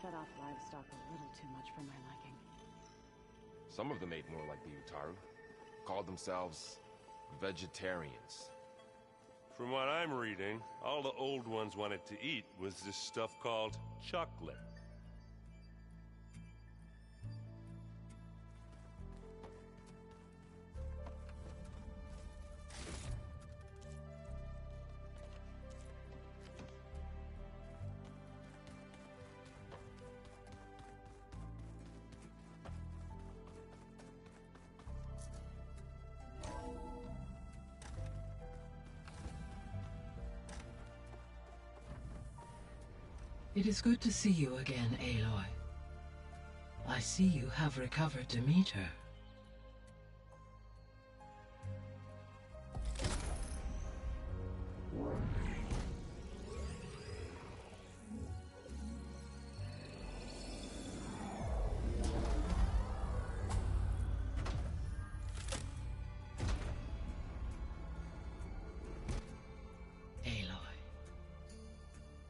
shut off livestock a little too much for my liking. Some of them ate more like the Utaru. Called themselves vegetarians. From what I'm reading, all the old ones wanted to eat was this stuff called chocolate. It is good to see you again, Aloy. I see you have recovered Demeter.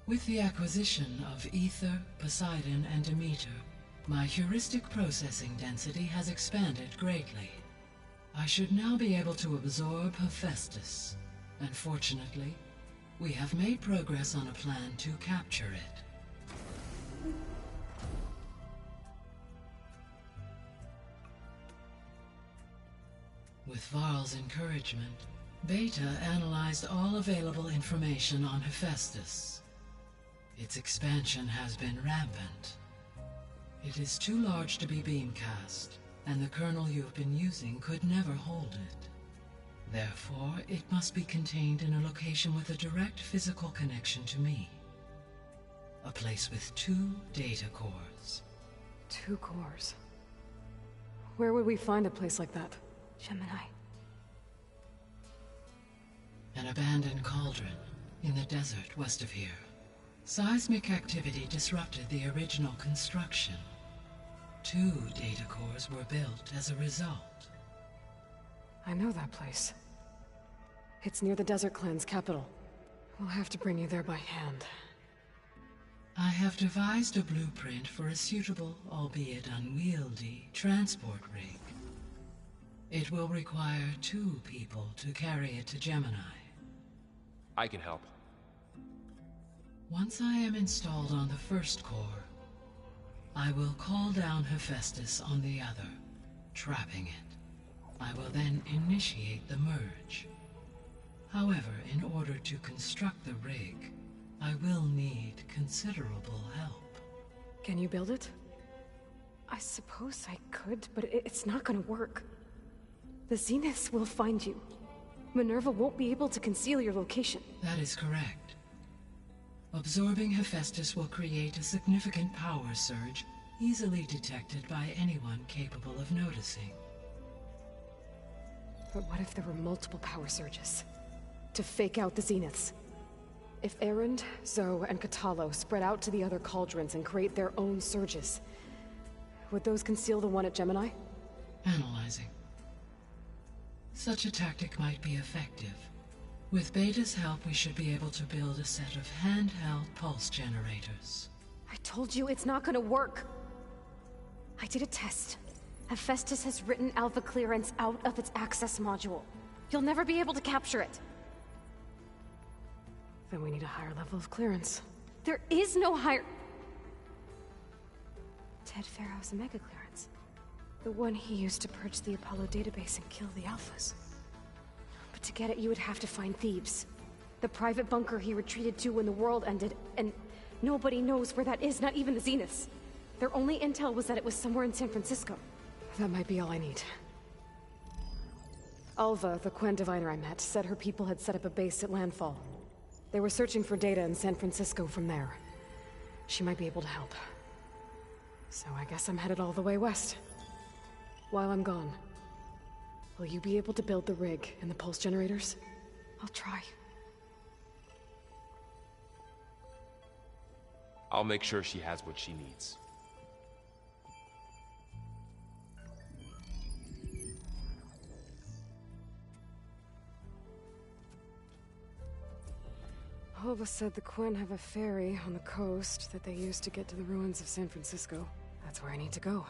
With the acquisition of Ether, Poseidon, and Demeter, my heuristic processing density has expanded greatly. I should now be able to absorb Hephaestus, and fortunately, we have made progress on a plan to capture it. With Varl's encouragement, Beta analyzed all available information on Hephaestus. Its expansion has been rampant. It is too large to be beamcast, and the kernel you've been using could never hold it. Therefore, it must be contained in a location with a direct physical connection to me. A place with 2 data cores. 2 cores? Where would we find a place like that? Gemini. An abandoned cauldron in the desert west of here. Seismic activity disrupted the original construction. 2 data cores were built as a result. I know that place. It's near the Desert Clan's capital. We'll have to bring you there by hand. I have devised a blueprint for a suitable, albeit unwieldy, transport rig. It will require 2 people to carry it to Gemini. I can help. Once I am installed on the first core, I will call down Hephaestus on the other, trapping it. I will then initiate the merge. However, in order to construct the rig, I will need considerable help. Can you build it? I suppose I could, but it's not gonna work. The Zeniths will find you. Minerva won't be able to conceal your location. That is correct. Absorbing Hephaestus will create a significant power surge, easily detected by anyone capable of noticing. But what if there were multiple power surges? To fake out the Zeniths? If Erend, Zoe, and Katalo spread out to the other cauldrons and create their own surges, would those conceal the one at Gemini? Analyzing. Such a tactic might be effective. With Beta's help, we should be able to build a set of handheld pulse generators. I told you it's not gonna work! I did a test. Hephaestus has written Alpha Clearance out of its access module. You'll never be able to capture it. Then we need a higher level of clearance. There is no higher... Ted Pharaoh's Mega Clearance. The one he used to purge the Apollo database and kill the Alphas. But to get it, you would have to find Thebes. The private bunker he retreated to when the world ended, and nobody knows where that is, not even the Zeniths. Their only intel was that it was somewhere in San Francisco. That might be all I need. Alva, the Quen diviner I met, said her people had set up a base at landfall. They were searching for data in San Francisco from there. She might be able to help. So I guess I'm headed all the way west. While I'm gone, will you be able to build the rig and the pulse generators? I'll try. I'll make sure she has what she needs. Hova said the Quen have a ferry on the coast that they use to get to the ruins of San Francisco. That's where I need to go.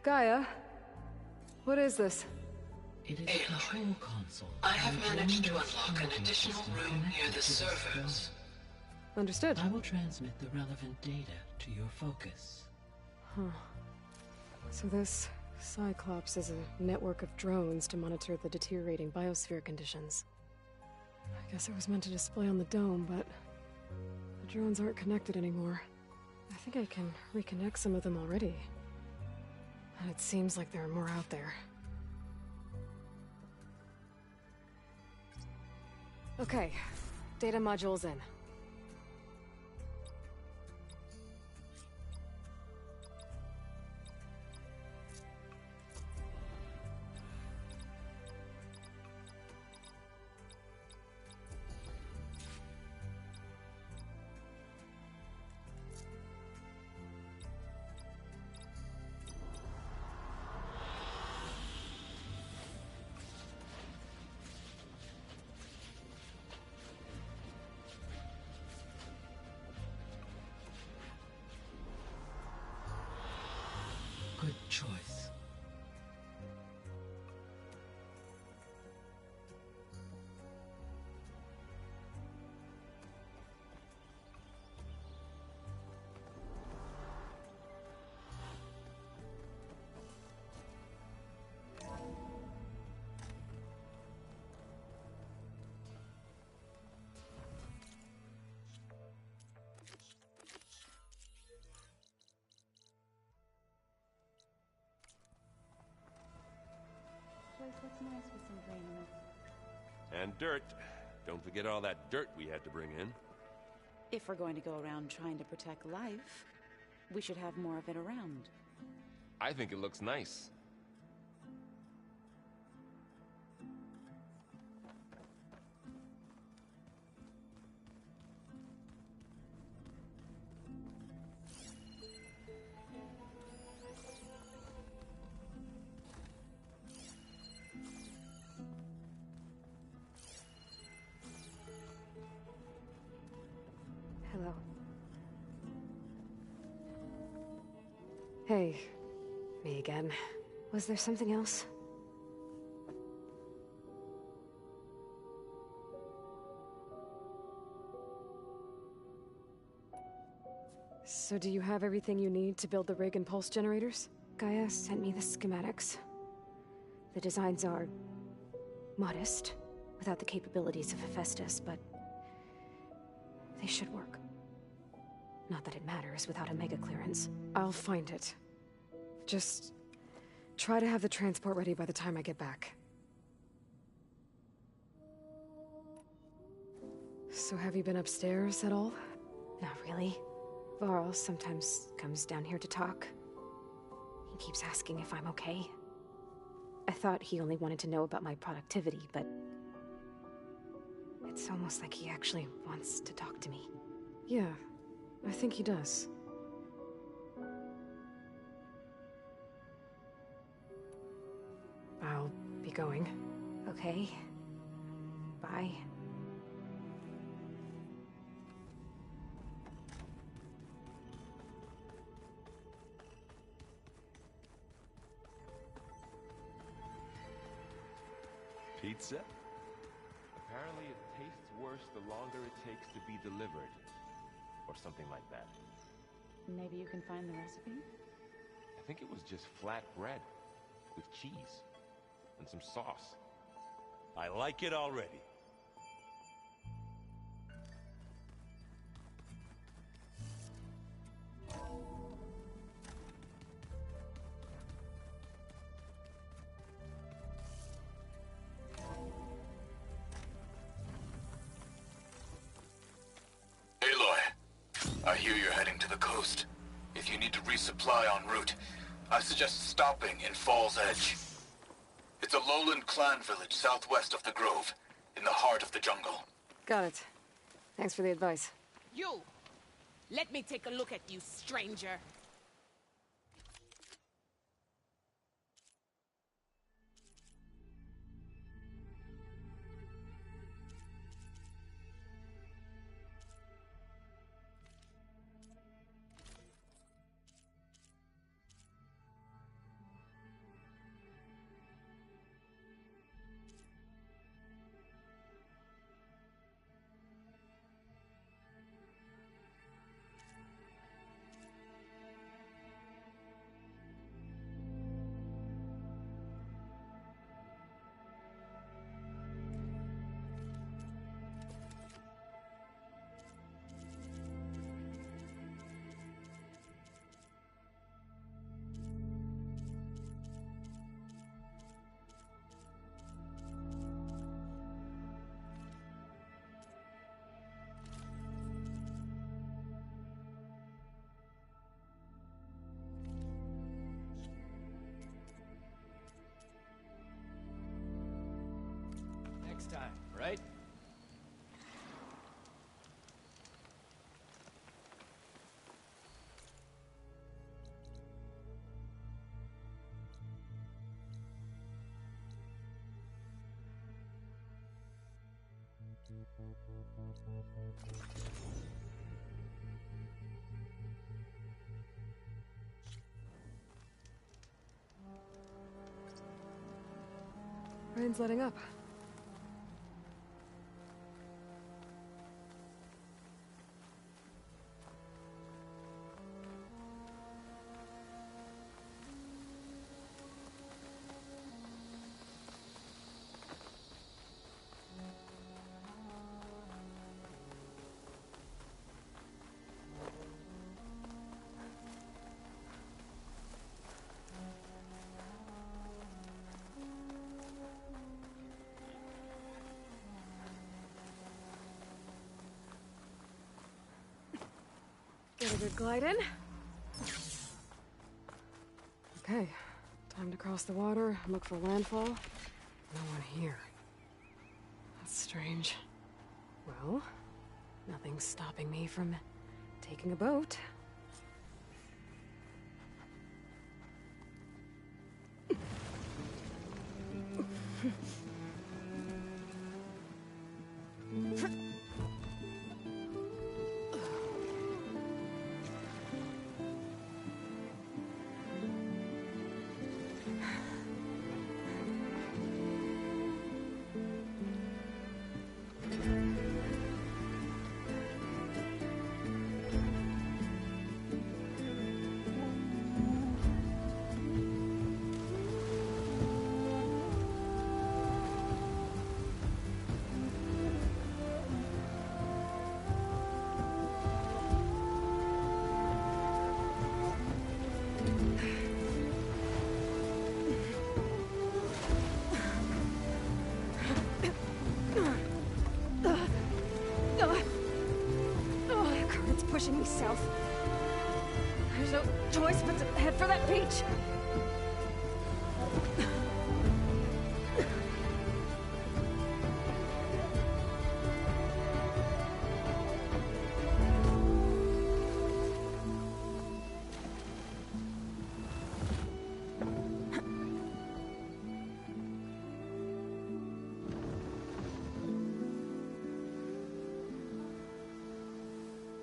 Gaia? What is this? It is a control console. I have managed to unlock an additional room near the servers. Understood. I will transmit the relevant data to your focus. Huh. So this Cyclops is a network of drones to monitor the deteriorating biosphere conditions. I guess it was meant to display on the dome, but the drones aren't connected anymore. I think I can reconnect some of them already. And it seems like there are more out there. Okay, data module's in. Good choice. Place looks nice with some green in it. And dirt. Don't forget all that dirt we had to bring in. If we're going to go around trying to protect life, we should have more of it around. I think it looks nice. Hello. Hey. Me again. Was there something else? So do you have everything you need to build the rig and pulse generators? Gaia sent me the schematics. The designs are modest, without the capabilities of Hephaestus, but they should work. Not that it matters without a mega clearance. I'll find it. Just try to have the transport ready by the time I get back. So have you been upstairs at all? Not really. Varl sometimes comes down here to talk. He keeps asking if I'm okay. I thought he only wanted to know about my productivity, but it's almost like he actually wants to talk to me. Yeah, I think he does. I'll be going. Okay. Bye. Pizza? Apparently it tastes worse the longer it takes to be delivered. Or something like that. Maybe you can find the recipe? I think it was just flat bread. With cheese. And some sauce. I like it already. I hear you're heading to the coast. If you need to resupply en route, I suggest stopping in Fall's Edge. It's a lowland clan village southwest of the Grove, in the heart of the jungle. Got it. Thanks for the advice. You! Let me take a look at you, stranger. next time, right? Rain's letting up. Get a good glide in. Okay, time to cross the water, look for landfall. No one here. That's strange. Well, nothing's stopping me from taking a boat. Pushing me south. There's no choice but to head for that beach.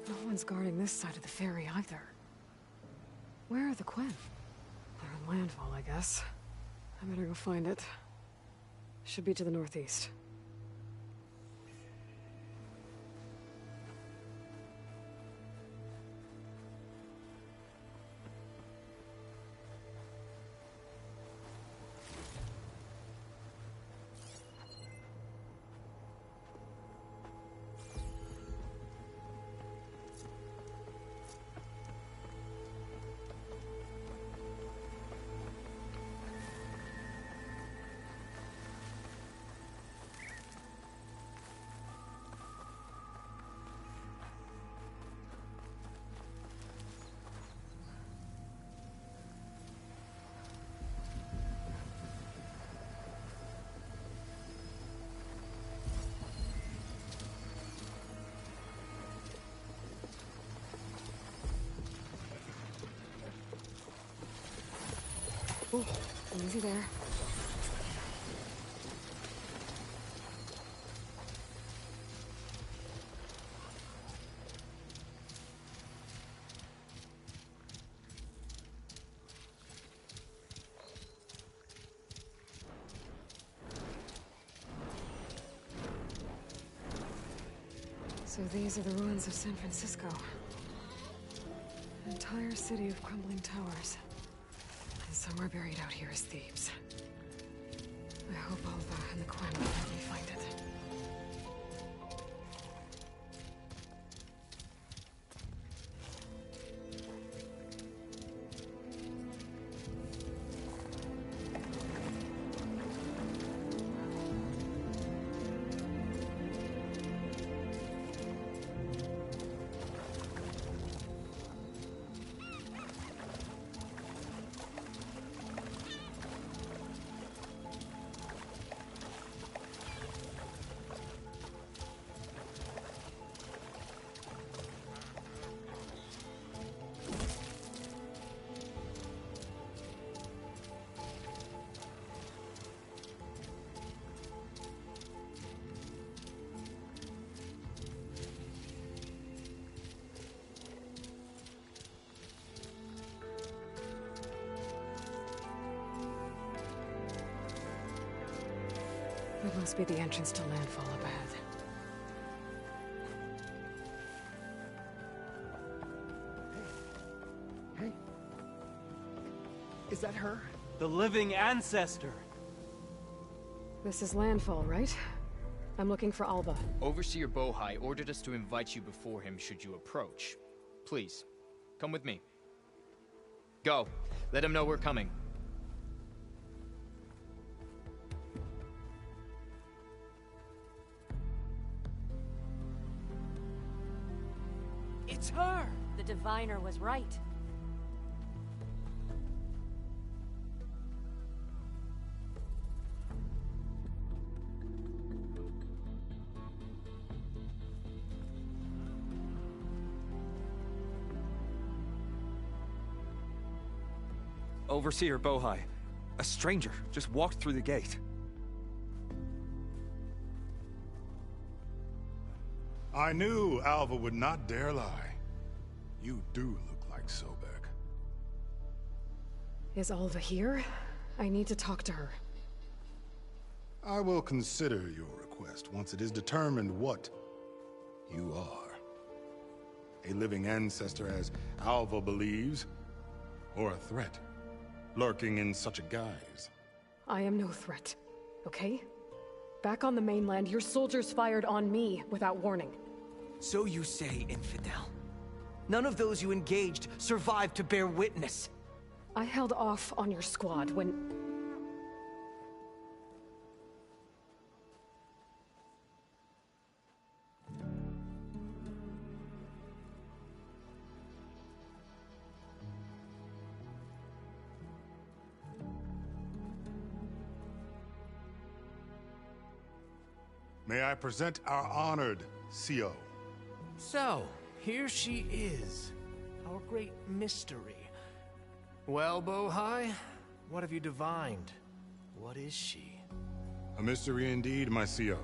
No one's guarding this side of the ferry either. Where are the Quen? They're in landfall, I guess. I better go find it. Should be to the northeast. Ooh, easy there. So these are the ruins of San Francisco. An entire city of crumbling towers. And somewhere buried out here is Thebes. I hope Alva and the Quen will help me find it. That must be the entrance to Landfall up ahead. Hey. Is that her? The living ancestor! This is Landfall, right? I'm looking for Alva. Overseer Bohai ordered us to invite you before him should you approach. Please, come with me. Go. Let him know we're coming. It's her! The diviner was right. Overseer Bohai. A stranger just walked through the gate. I knew Alva would not dare lie. You do look like Sobek. Is Alva here? I need to talk to her. I will consider your request once it is determined what you are. A living ancestor, as Alva believes, or a threat, lurking in such a guise. I am no threat, okay? Back on the mainland, your soldiers fired on me without warning. So you say, infidel. None of those you engaged survived to bear witness. I held off on your squad when... May I present our honored CO? So, here she is, our great mystery. Well, Bohai, what have you divined? What is she? A mystery indeed, my CO.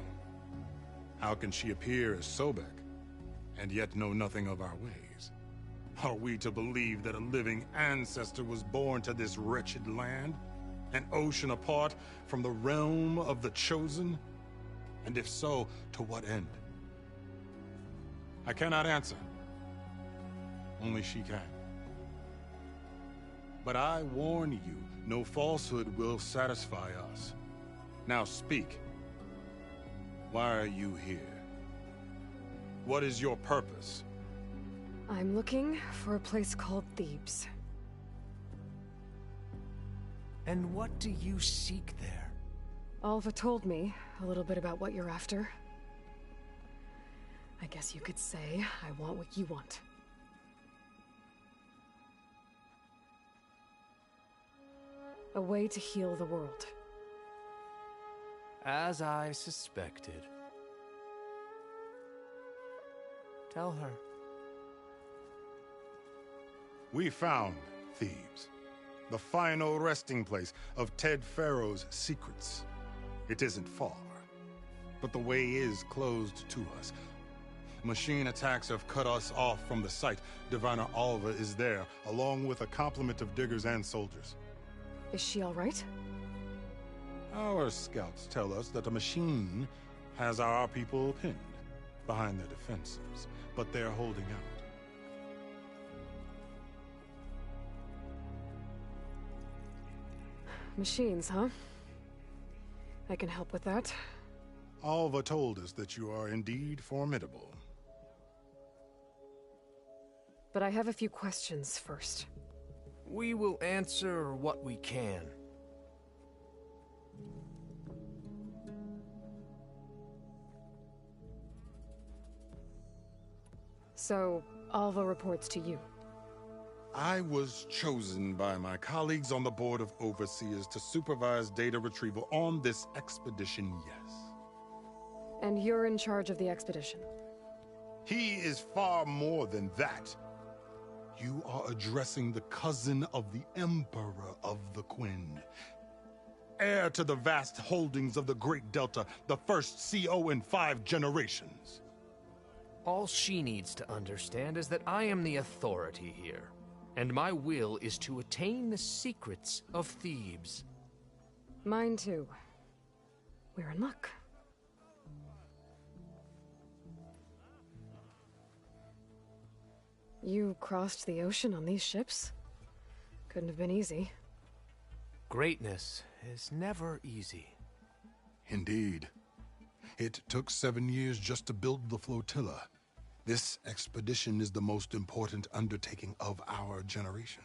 How can she appear as Sobek, and yet know nothing of our ways? Are we to believe that a living ancestor was born to this wretched land? An ocean apart from the realm of the Chosen? And if so, to what end? I cannot answer. Only she can. But I warn you, no falsehood will satisfy us. Now speak. Why are you here? What is your purpose? I'm looking for a place called Thebes. And what do you seek there? Alva told me a little bit about what you're after. I guess you could say I want what you want. A way to heal the world. As I suspected. Tell her. We found Thebes, the final resting place of Ted Pharaoh's secrets. It isn't far, but the way is closed to us. Machine attacks have cut us off from the site. Diviner Alva is there, along with a complement of diggers and soldiers. Is she all right? Our scouts tell us that a machine has our people pinned behind their defenses, but they're holding out. Machines, huh? I can help with that. Alva told us that you are indeed formidable. But I have a few questions first. We will answer what we can. So, Alva reports to you. I was chosen by my colleagues on the Board of Overseers to supervise data retrieval on this expedition, yes. And you're in charge of the expedition? He is far more than that. You are addressing the cousin of the Emperor of the Quinn. Heir to the vast holdings of the Great Delta, the first CO in 5 generations. All she needs to understand is that I am the authority here, and my will is to attain the secrets of Thebes. Mine too. we're in luck. You crossed the ocean on these ships? Couldn't have been easy. Greatness is never easy. Indeed. It took 7 years just to build the flotilla. This expedition is the most important undertaking of our generation.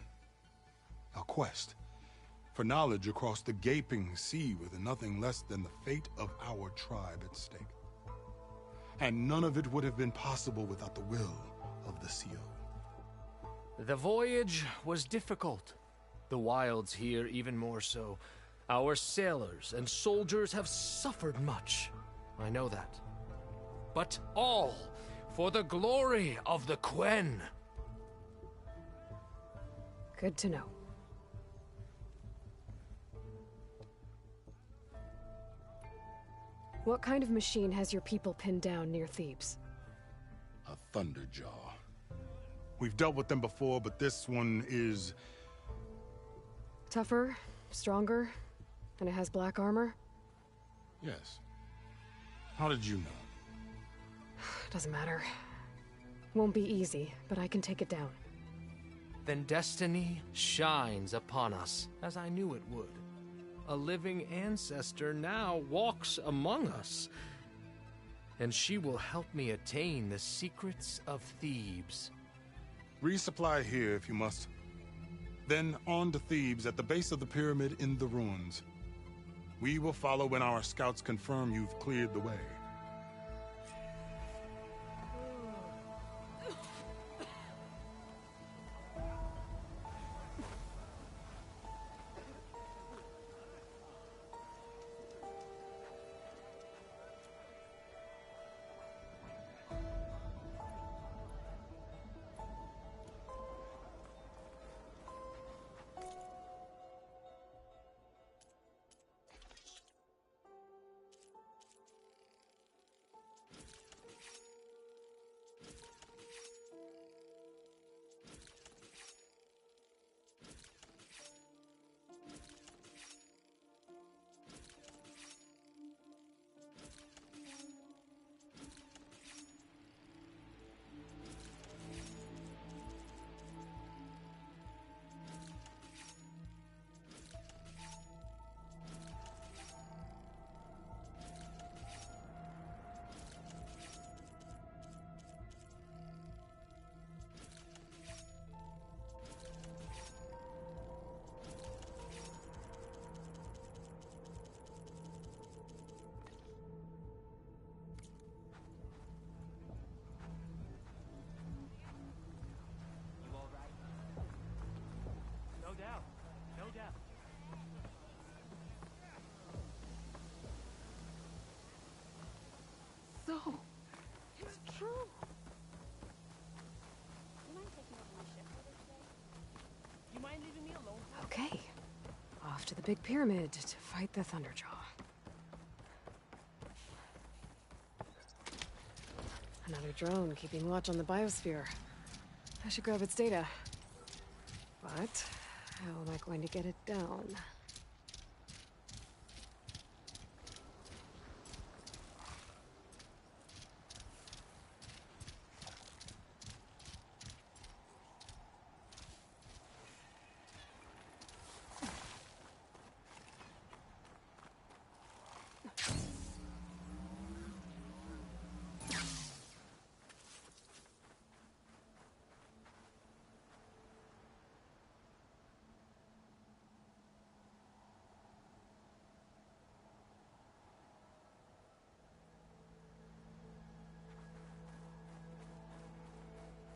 A quest for knowledge across the gaping sea with nothing less than the fate of our tribe at stake. And none of it would have been possible without the will of the CO. The voyage was difficult. The wilds here even more so. Our sailors and soldiers have suffered much. I know that. But all for the glory of the Quen. Good to know. What kind of machine has your people pinned down near Thebes? A Thunderjaw. We've dealt with them before, but this one is... Tougher, stronger, and it has black armor? Yes. How did you know? Doesn't matter. Won't be easy, but I can take it down. Then destiny shines upon us, as I knew it would. A living ancestor now walks among us, and she will help me attain the secrets of Thebes. Resupply here if you must. Then on to Thebes at the base of the pyramid in the ruins. We will follow when our scouts confirm you've cleared the way. So, it's true. You mind leaving me alone? Okay. Off to the big pyramid to fight the Thunderjaw. Another drone keeping watch on the biosphere. I should grab its data. But how am I going to get it down?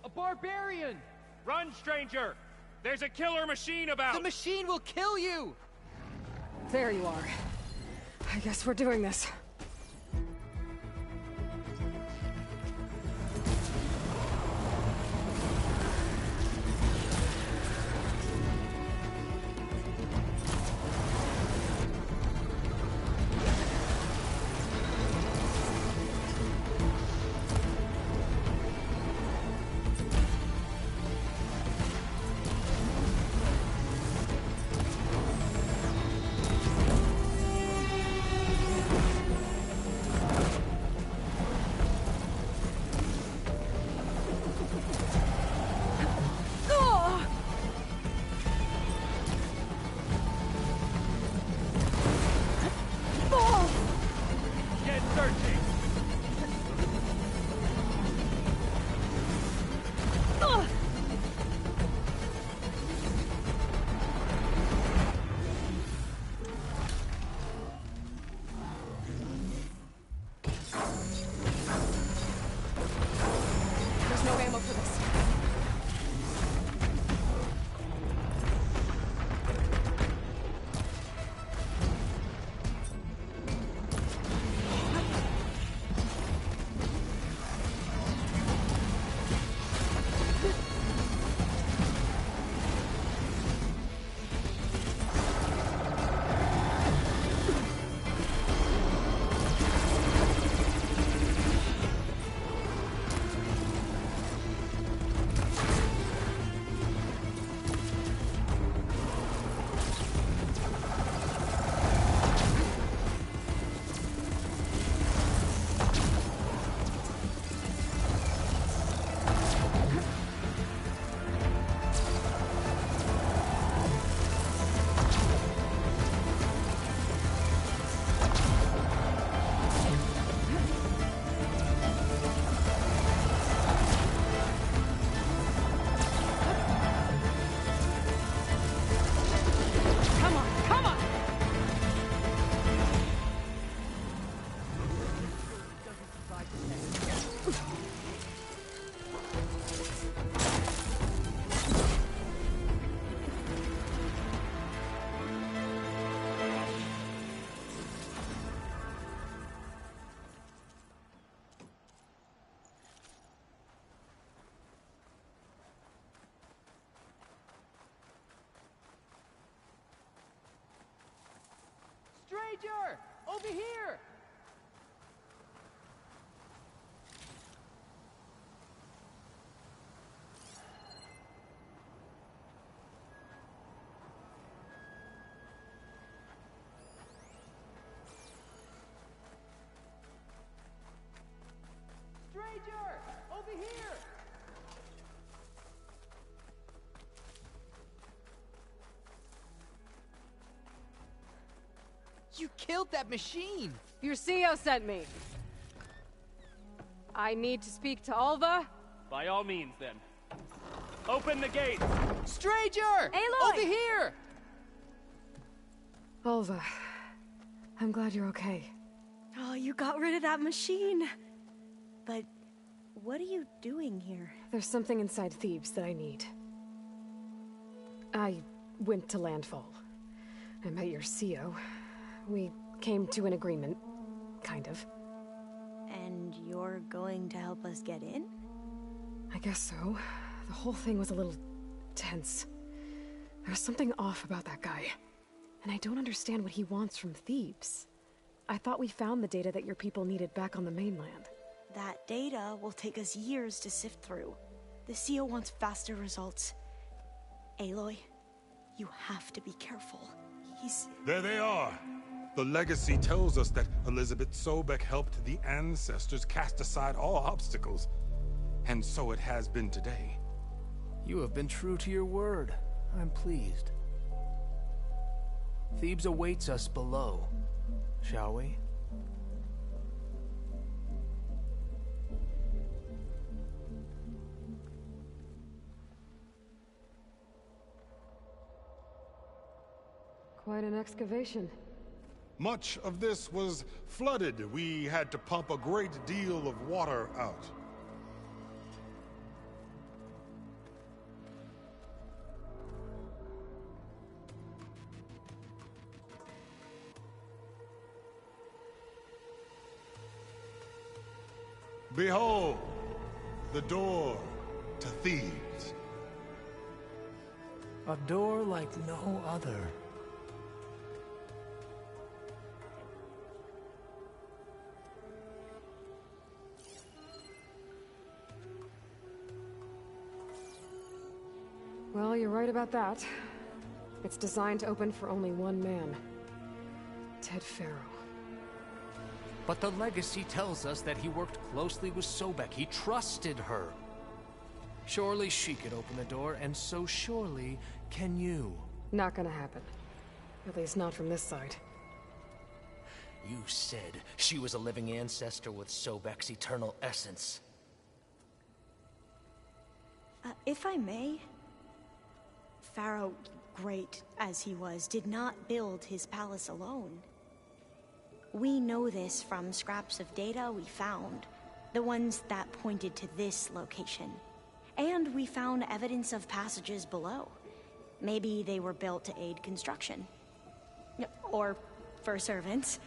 A barbarian! Run, stranger! There's a killer machine about! The machine will kill you! There you are. I guess we're doing this. Stranger! Over here! Stranger! Over here! You killed that machine! Your CEO sent me. I need to speak to Alva. By all means, then. Open the gate! Stranger! Aloy! Over here! Alva, I'm glad you're okay. Oh, you got rid of that machine. But what are you doing here? There's something inside Thebes that I need. I went to Landfall. I met your CEO. We came to an agreement, kind of. And you're going to help us get in? I guess so. The whole thing was a little tense. There's something off about that guy. And I don't understand what he wants from Thebes. I thought we found the data that your people needed back on the mainland. That data will take us years to sift through. The CEO wants faster results. Aloy, you have to be careful. He's... There they are! The legacy tells us that Elizabeth Sobek helped the ancestors cast aside all obstacles. And so it has been today. You have been true to your word. I'm pleased. Thebes awaits us below. Shall we? Quite an excavation. Much of this was flooded. We had to pump a great deal of water out. Behold, the door to Thebes. A door like no other. Well, you're right about that. It's designed to open for only one man. Ted Faro. But the legacy tells us that he worked closely with Sobek. He trusted her. Surely she could open the door, and so surely can you. Not gonna happen. At least not from this side. You said she was a living ancestor with Sobek's eternal essence. If I may... Pharaoh, great as he was, did not build his palace alone. We know this from scraps of data we found, the ones that pointed to this location. And we found evidence of passages below. Maybe they were built to aid construction. Or for servants.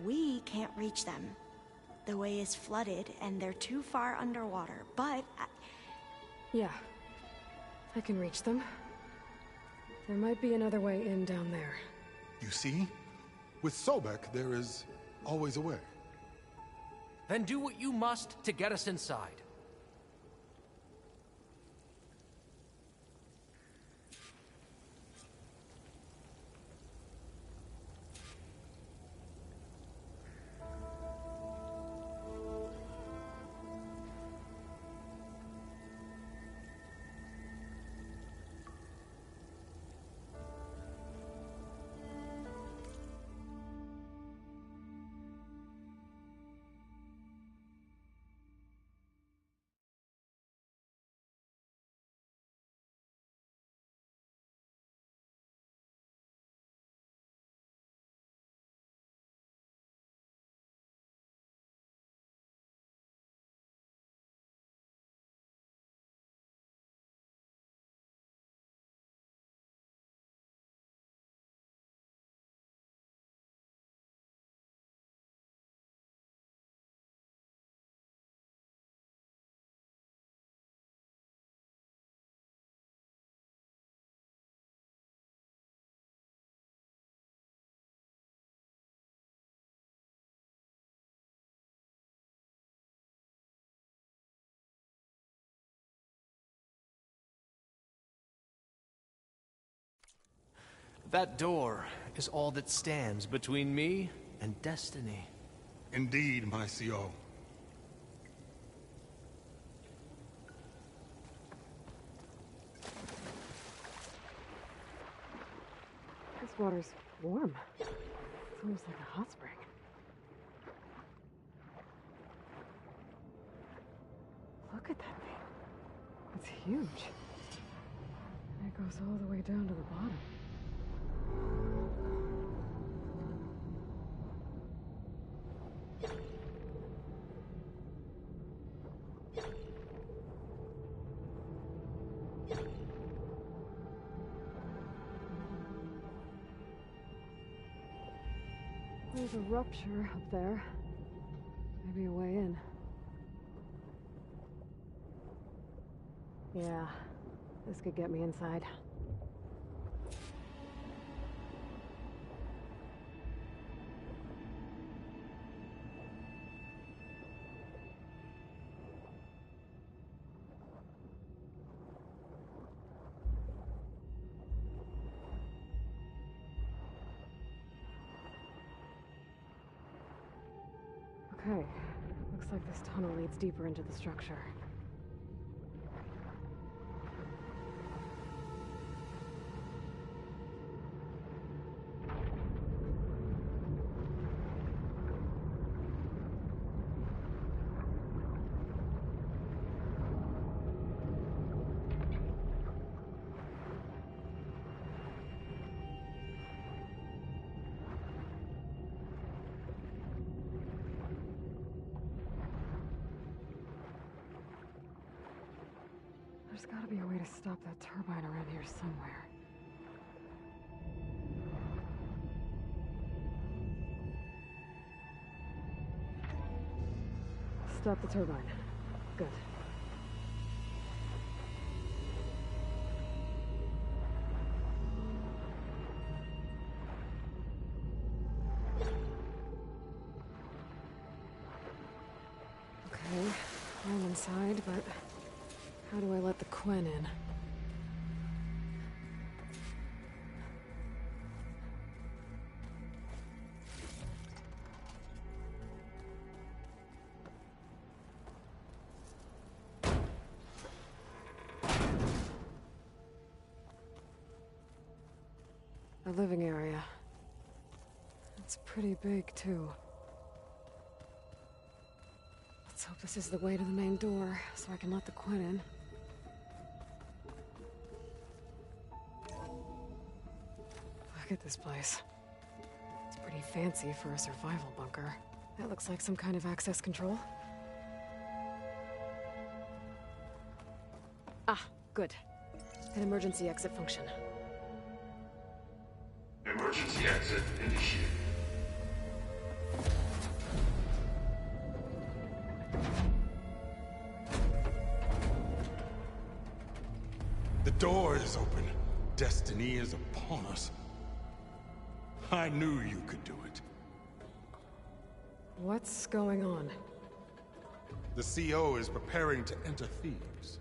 We can't reach them. The way is flooded and they're too far underwater, but... Yeah. I can reach them. There might be another way in down there. You see? With Sobek, there is always a way. Then do what you must to get us inside. That door is all that stands between me and destiny. Indeed, my CO. This water's warm. It's almost like a hot spring. Look at that thing. It's huge. And it goes all the way down to the bottom. There's a rupture up there. Maybe a way in. Yeah, this could get me inside. Okay, looks like this tunnel leads deeper into the structure. There's gotta be a way to stop that turbine around here somewhere. Stop the turbine. Good. Okay, I'm inside, but how do I let the Quen in? The living area. It's pretty big, too. Let's hope this is the way to the main door, so I can let the Quen in. Look at this place. It's pretty fancy for a survival bunker. That looks like some kind of access control. Ah, good. An emergency exit function. Emergency exit initiated. The door is open. Destiny is upon us. I knew you could do it. What's going on? The CO is preparing to enter Thebes.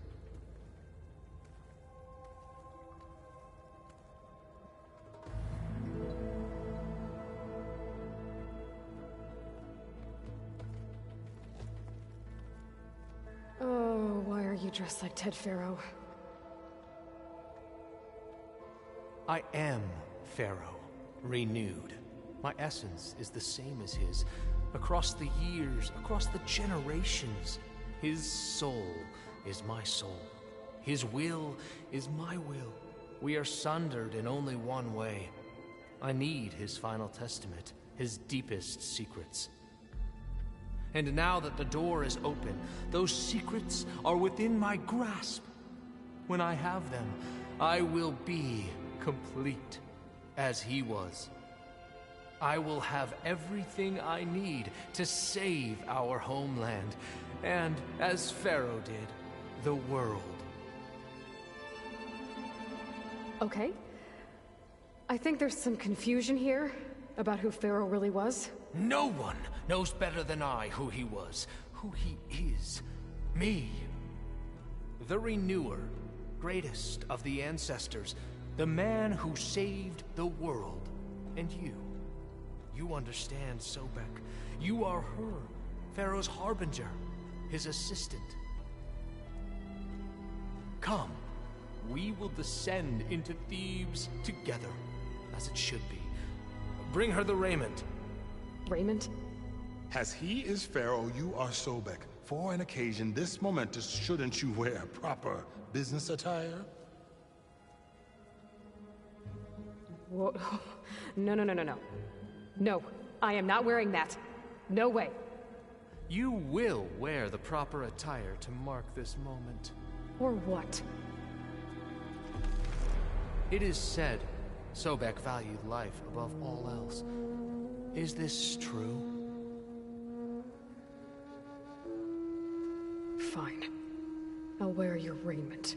Oh, why are you dressed like Ted Pharaoh? I am Pharaoh, renewed. My essence is the same as his. Across the years, across the generations, his soul is my soul. His will is my will. We are sundered in only one way. I need his final testament, his deepest secrets. And now that the door is open, those secrets are within my grasp. When I have them, I will be complete, as he was. I will have everything I need to save our homeland, and, as Pharaoh did, the world. Okay. I think there's some confusion here about who Pharaoh really was. No one knows better than I who he was, who he is. Me. The Renewer, greatest of the ancestors, The man who saved the world. And you understand, Sobek. You are her, Pharaoh's harbinger, his assistant. Come, we will descend into Thebes together, as it should be. Bring her the raiment. Raiment? As he is Pharaoh, you are Sobek. For an occasion this momentous, shouldn't you wear proper business attire? Whoa. No. No, I am not wearing that. No way. You will wear the proper attire to mark this moment. Or what? It is said Sobek valued life above all else. Is this true? Fine. I'll wear your raiment.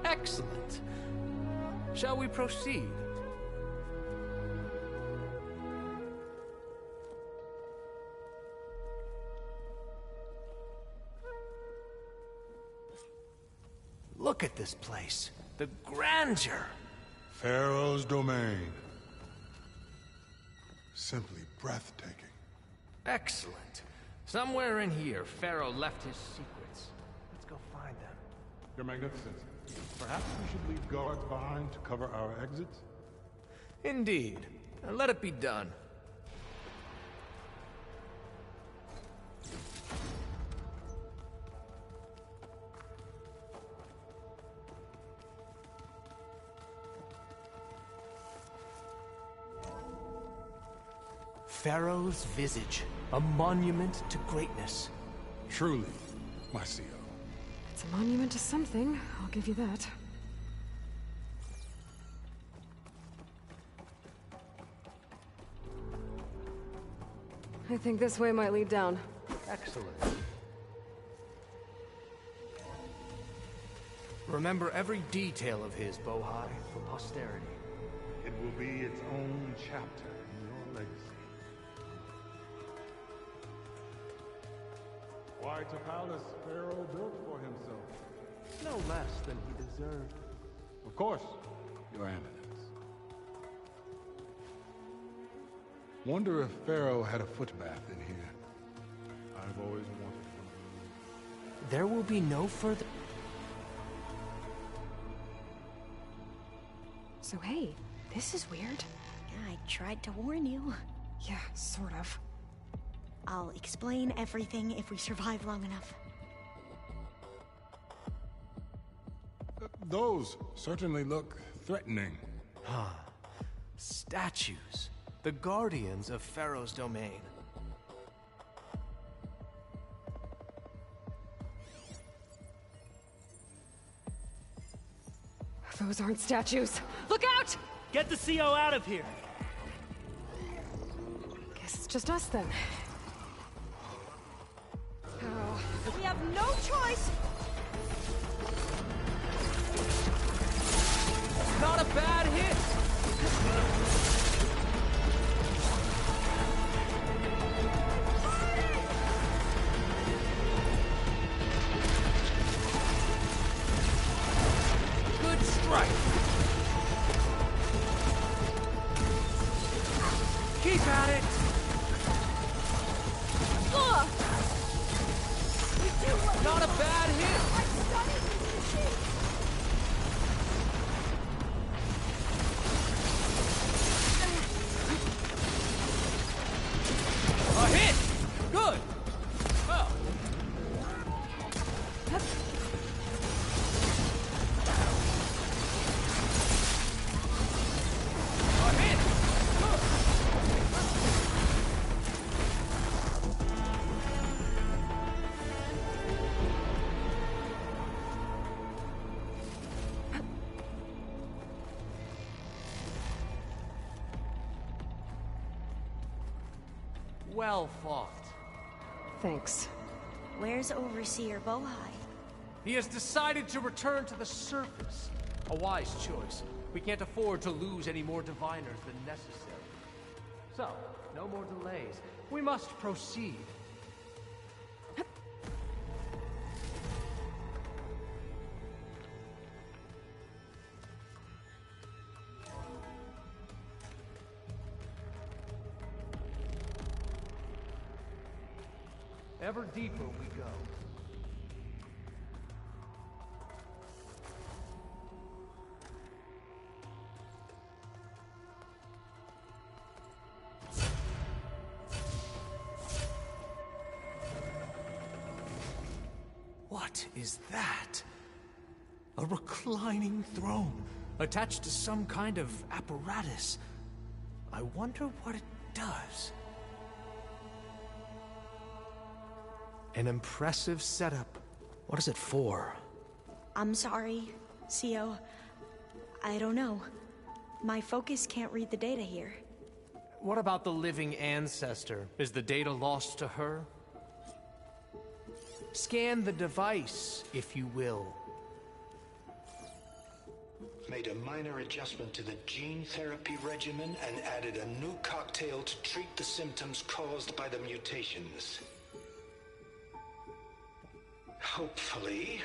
Excellent. Shall we proceed? Look at this place. The grandeur. Pharaoh's domain. Simply breathtaking. Excellent. Somewhere in here, Pharaoh left his secrets. Let's go find them. Your Magnificence, perhaps we should leave guards behind to cover our exits? Indeed. Now let it be done. Pharaoh's visage, a monument to greatness. Truly, my CEO. It's a monument to something, I'll give you that. I think this way might lead down. Excellent. Remember every detail of his, Bohai, for posterity. It will be its own chapter in your legacy. Quite a palace Pharaoh built for himself. No less than he deserved. Of course, Your Eminence. Wonder if Pharaoh had a footbath in here. I've always wanted one. There will be no further... So hey, this is weird. I tried to warn you. Yeah, sort of. I'll explain everything if we survive long enough. Those certainly look threatening. Ah, statues. The guardians of Pharaoh's domain. Those aren't statues. Look out! Get the CO out of here! Guess it's just us then. Oh. We have no choice! Not a bad hit! Good strike! Keep at it! Ugh! Not a bad hit! A hit! Good! Oh. A hit! Good! Well fought. Thanks. Where's Overseer Bohai? He has decided to return to the surface. A wise choice. We can't afford to lose any more diviners than necessary. So, no more delays. We must proceed. Ever deeper we go. What is that? A reclining throne, attached to some kind of apparatus. I wonder what it does. An impressive setup. What is it for? I'm sorry, CO. I don't know. My focus can't read the data here. What about the living ancestor? Is the data lost to her? Scan the device, if you will. Made a minor adjustment to the gene therapy regimen and added a new cocktail to treat the symptoms caused by the mutations. Hopefully,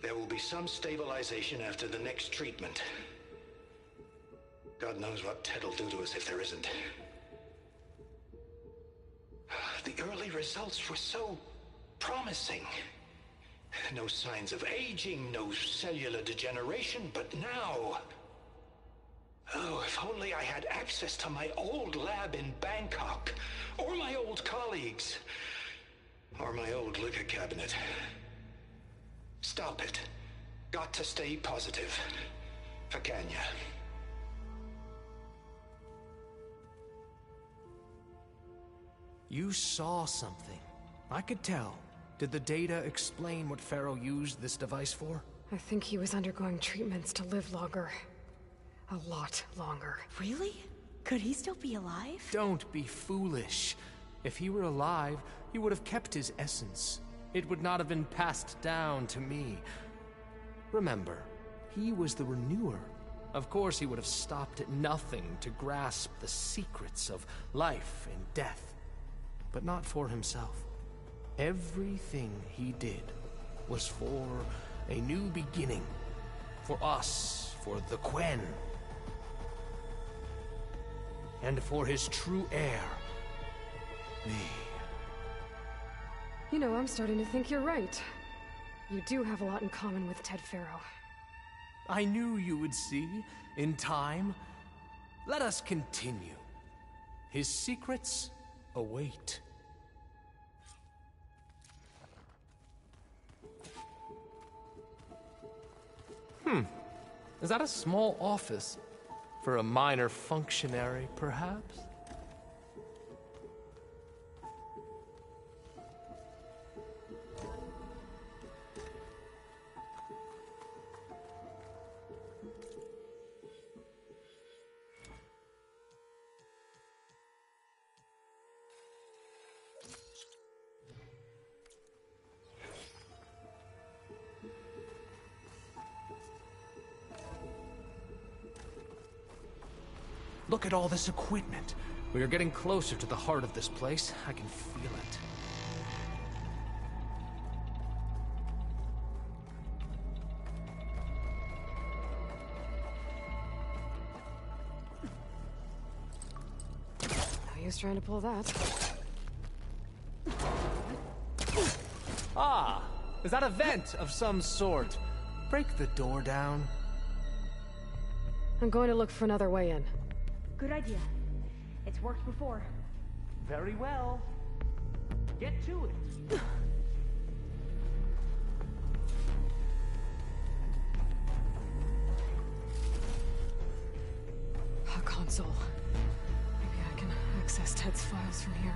there will be some stabilization after the next treatment. God knows what Ted'll do to us if there isn't. The early results were so promising. No signs of aging, no cellular degeneration, but now... Oh, if only I had access to my old lab in Bangkok, or my old colleagues, or my old liquor cabinet. Stop it. Got to stay positive. For Kenya. You saw something. I could tell. Did the data explain what Pharaoh used this device for? I think he was undergoing treatments to live longer. A lot longer. Really? Could he still be alive? Don't be foolish. If he were alive, he would have kept his essence. It would not have been passed down to me. Remember, he was the renewer. Of course he would have stopped at nothing to grasp the secrets of life and death. But not for himself. Everything he did was for a new beginning. For us, for the Quen. And for his true heir, me. You know, I'm starting to think you're right. You do have a lot in common with Ted Pharaoh. I knew you would see, in time. Let us continue. His secrets await. Is that a small office? For a minor functionary, perhaps? Look at all this equipment. We are getting closer to the heart of this place. I can feel it. No use trying to pull that. Ah! Is that a vent of some sort? Break the door down. I'm going to look for another way in. Good idea. It's worked before. Very well. Get to it. A console. Maybe I can access Ted's files from here.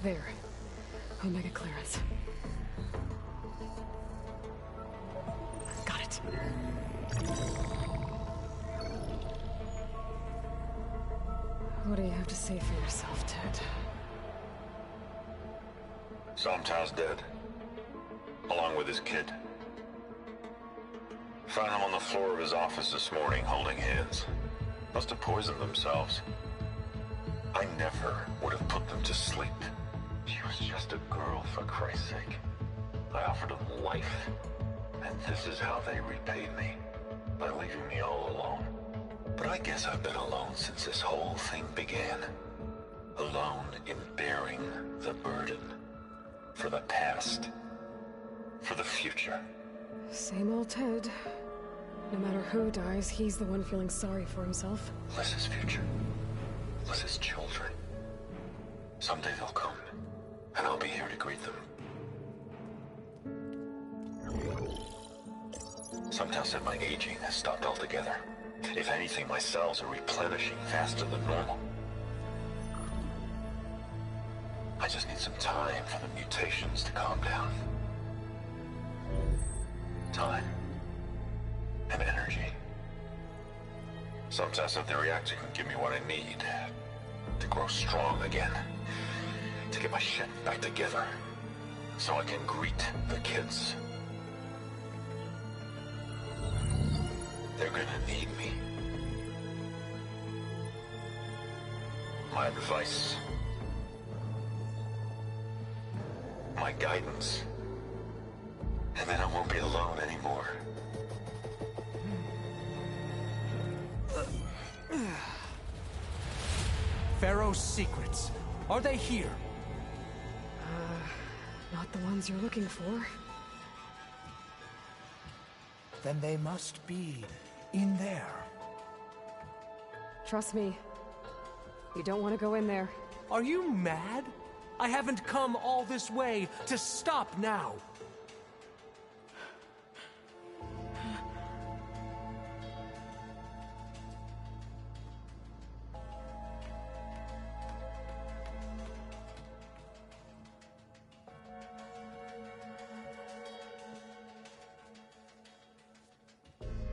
There. Omega clearance. Got it. What do you have to say for yourself, Ted? Somtow's dead. Along with his kid. Found him on the floor of his office this morning, holding hands. Must have poisoned themselves. I never would have put them to sleep. She was just a girl, for Christ's sake. I offered them life. And this is how they repaid me. By leaving me all alone. But I guess I've been alone since this whole thing began. Alone in bearing the burden. For the past. For the future. Same old Ted. No matter who dies, he's the one feeling sorry for himself. Liz's future. Liz's children. Someday they'll come. And I'll be here to greet them. Sometow said my aging has stopped altogether. If anything, my cells are replenishing faster than normal. I just need some time for the mutations to calm down. Time. And energy. Sometimes said the reactor can give me what I need. To grow strong again. To get my shit back together. So I can greet the kids. They're gonna need me. My advice. My guidance. And then I won't be alone anymore. Pharaoh's secrets. Are they here? Not the ones you're looking for. Then they must be in there. Trust me. You don't want to go in there. Are you mad? I haven't come all this way to stop now.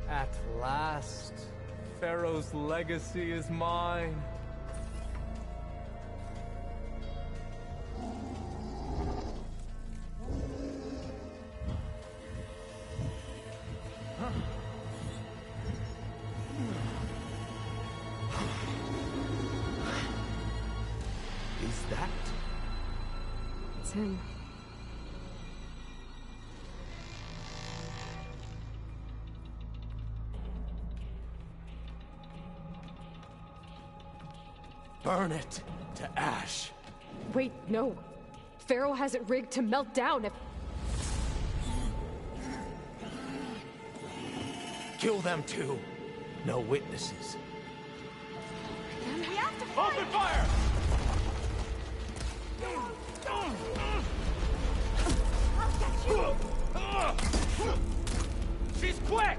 At last, Pharaoh's legacy is mine. Is that? It's him. Burn it to ash. Wait, no. Pharaoh has it rigged to melt down if... Kill them too. No witnesses. We have to Open fire! I'll get you! She's quick!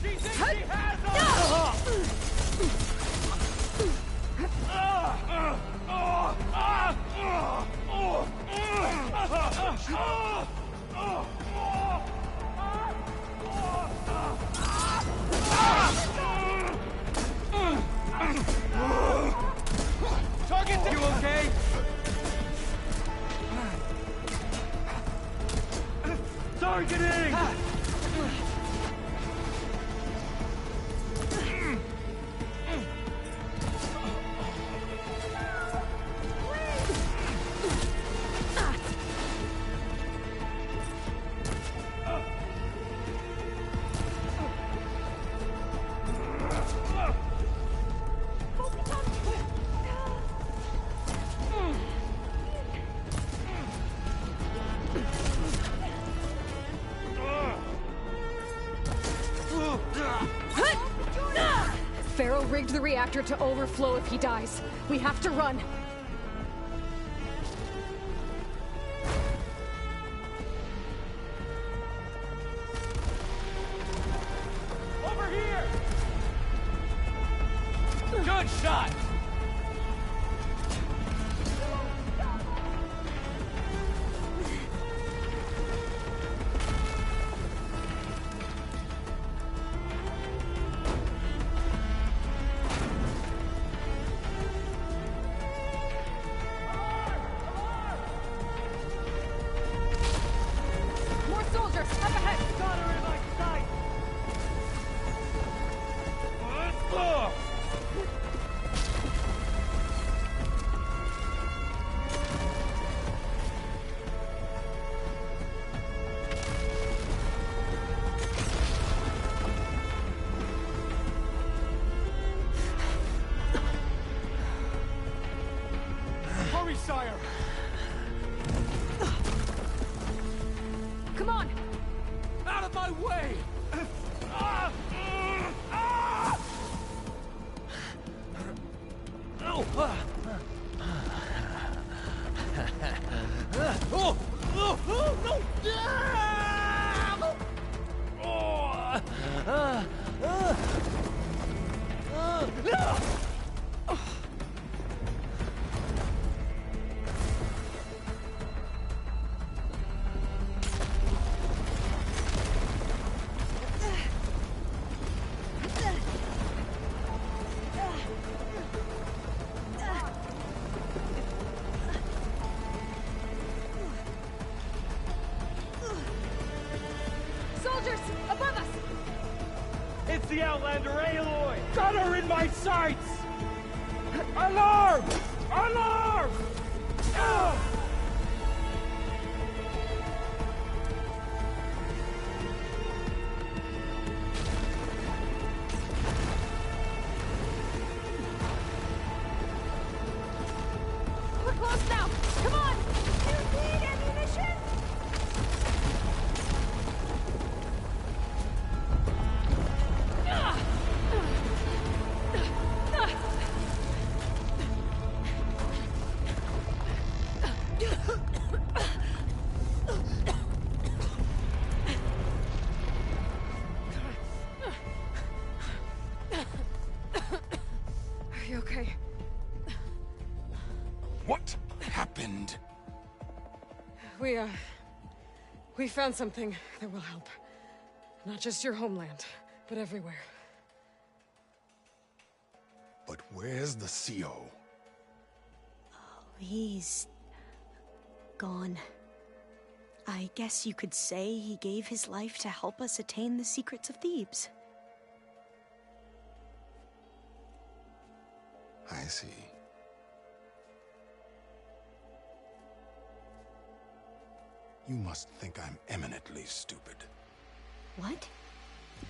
She thinks she has Target down! You okay? Targeting! Pharaoh rigged the reactor to overflow if he dies. We have to run. Good shot! More soldiers! Up ahead! Got her in my sight! Let's go! Hurry, sire! Come on! Out of my way! Soldiers! Above us! It's the Outlander Aloy! Got her in my sights! Alarm! Alarm! Ah! We're close now! Come on! You need ammunition? Are you okay? What happened? We found something that will help. Not just your homeland, but everywhere. But where's the CO? He's gone. I guess you could say he gave his life to help us attain the secrets of Thebes. I see. You must think I'm eminently stupid. What?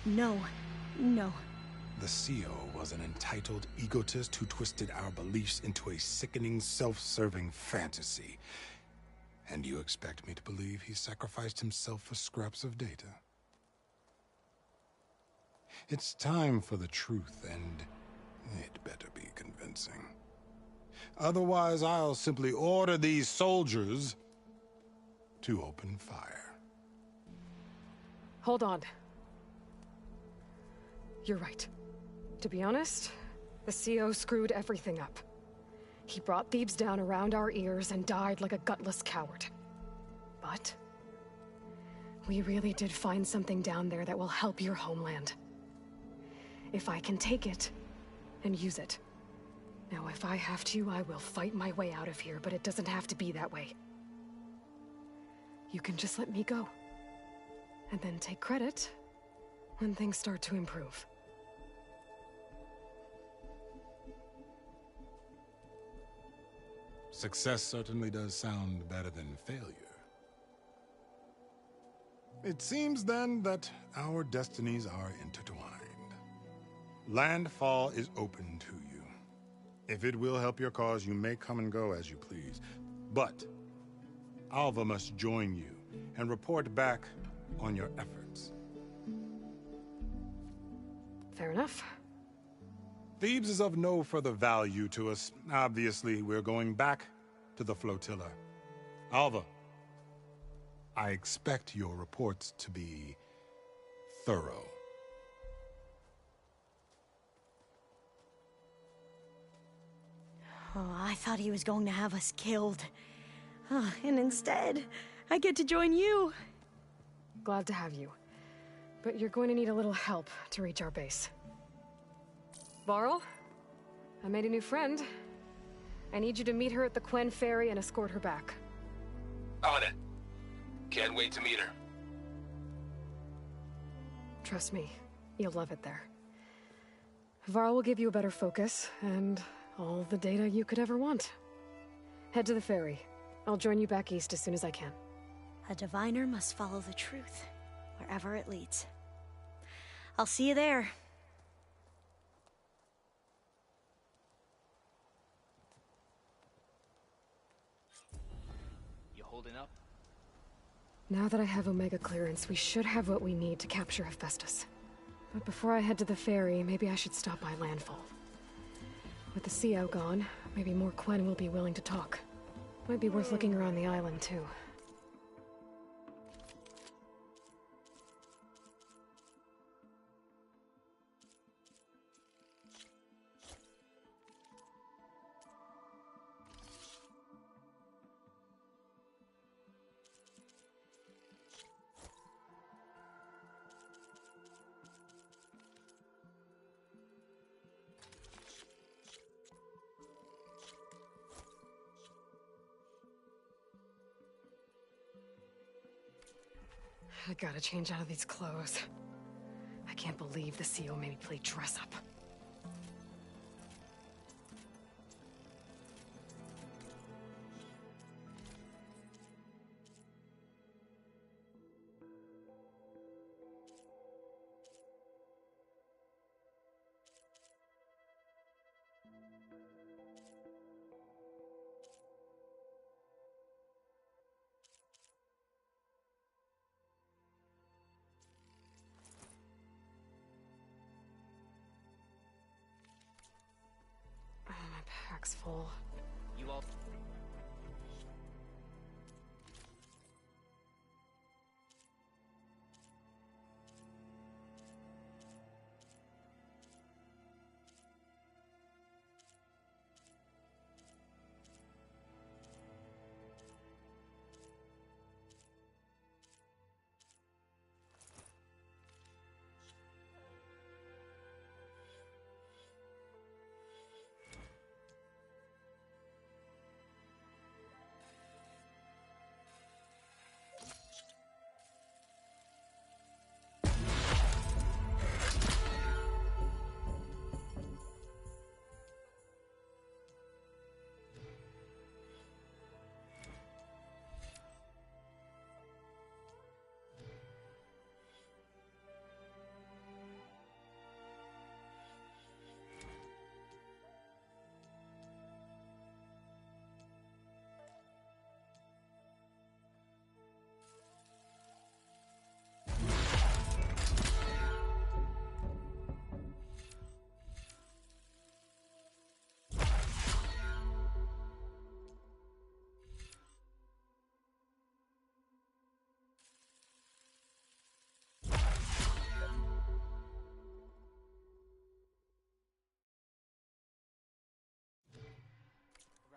No. No. The CO was an entitled egotist who twisted our beliefs into a sickening, self-serving fantasy. And you expect me to believe he sacrificed himself for scraps of data? It's time for the truth, and it better be convincing. Otherwise, I'll simply order these soldiers to open fire. Hold on. You're right. To be honest, the CO screwed everything up. He brought Thebes down around our ears and died like a gutless coward. But we really did find something down there that will help your homeland. If I can take it and use it. Now, if I have to, I will fight my way out of here, but it doesn't have to be that way. You can just let me go. And then take credit when things start to improve. Success certainly does sound better than failure. It seems then that our destinies are intertwined. Landfall is open to you. If it will help your cause, you may come and go as you please. But Alva must join you and report back on your efforts. Fair enough. Thebes is of no further value to us. Obviously, we're going back to the flotilla. Alva, I expect your reports to be thorough. Oh, I thought he was going to have us killed. And instead, I get to join you. Glad to have you. But you're going to need a little help to reach our base. Varl, I made a new friend. I need you to meet her at the Quen Ferry and escort her back. On it. Can't wait to meet her. Trust me, you'll love it there. Varl will give you a better focus, and all the data you could ever want. Head to the ferry. I'll join you back east as soon as I can. A diviner must follow the truth, wherever it leads. I'll see you there. You holding up? Now that I have Omega clearance, we should have what we need to capture Hephaestus. But before I head to the ferry, maybe I should stop by landfall. With the CO gone, maybe more Quen will be willing to talk. Might be worth looking around the island, too. I gotta change out of these clothes. I can't believe the CO made me play dress up. Pack's full. You all...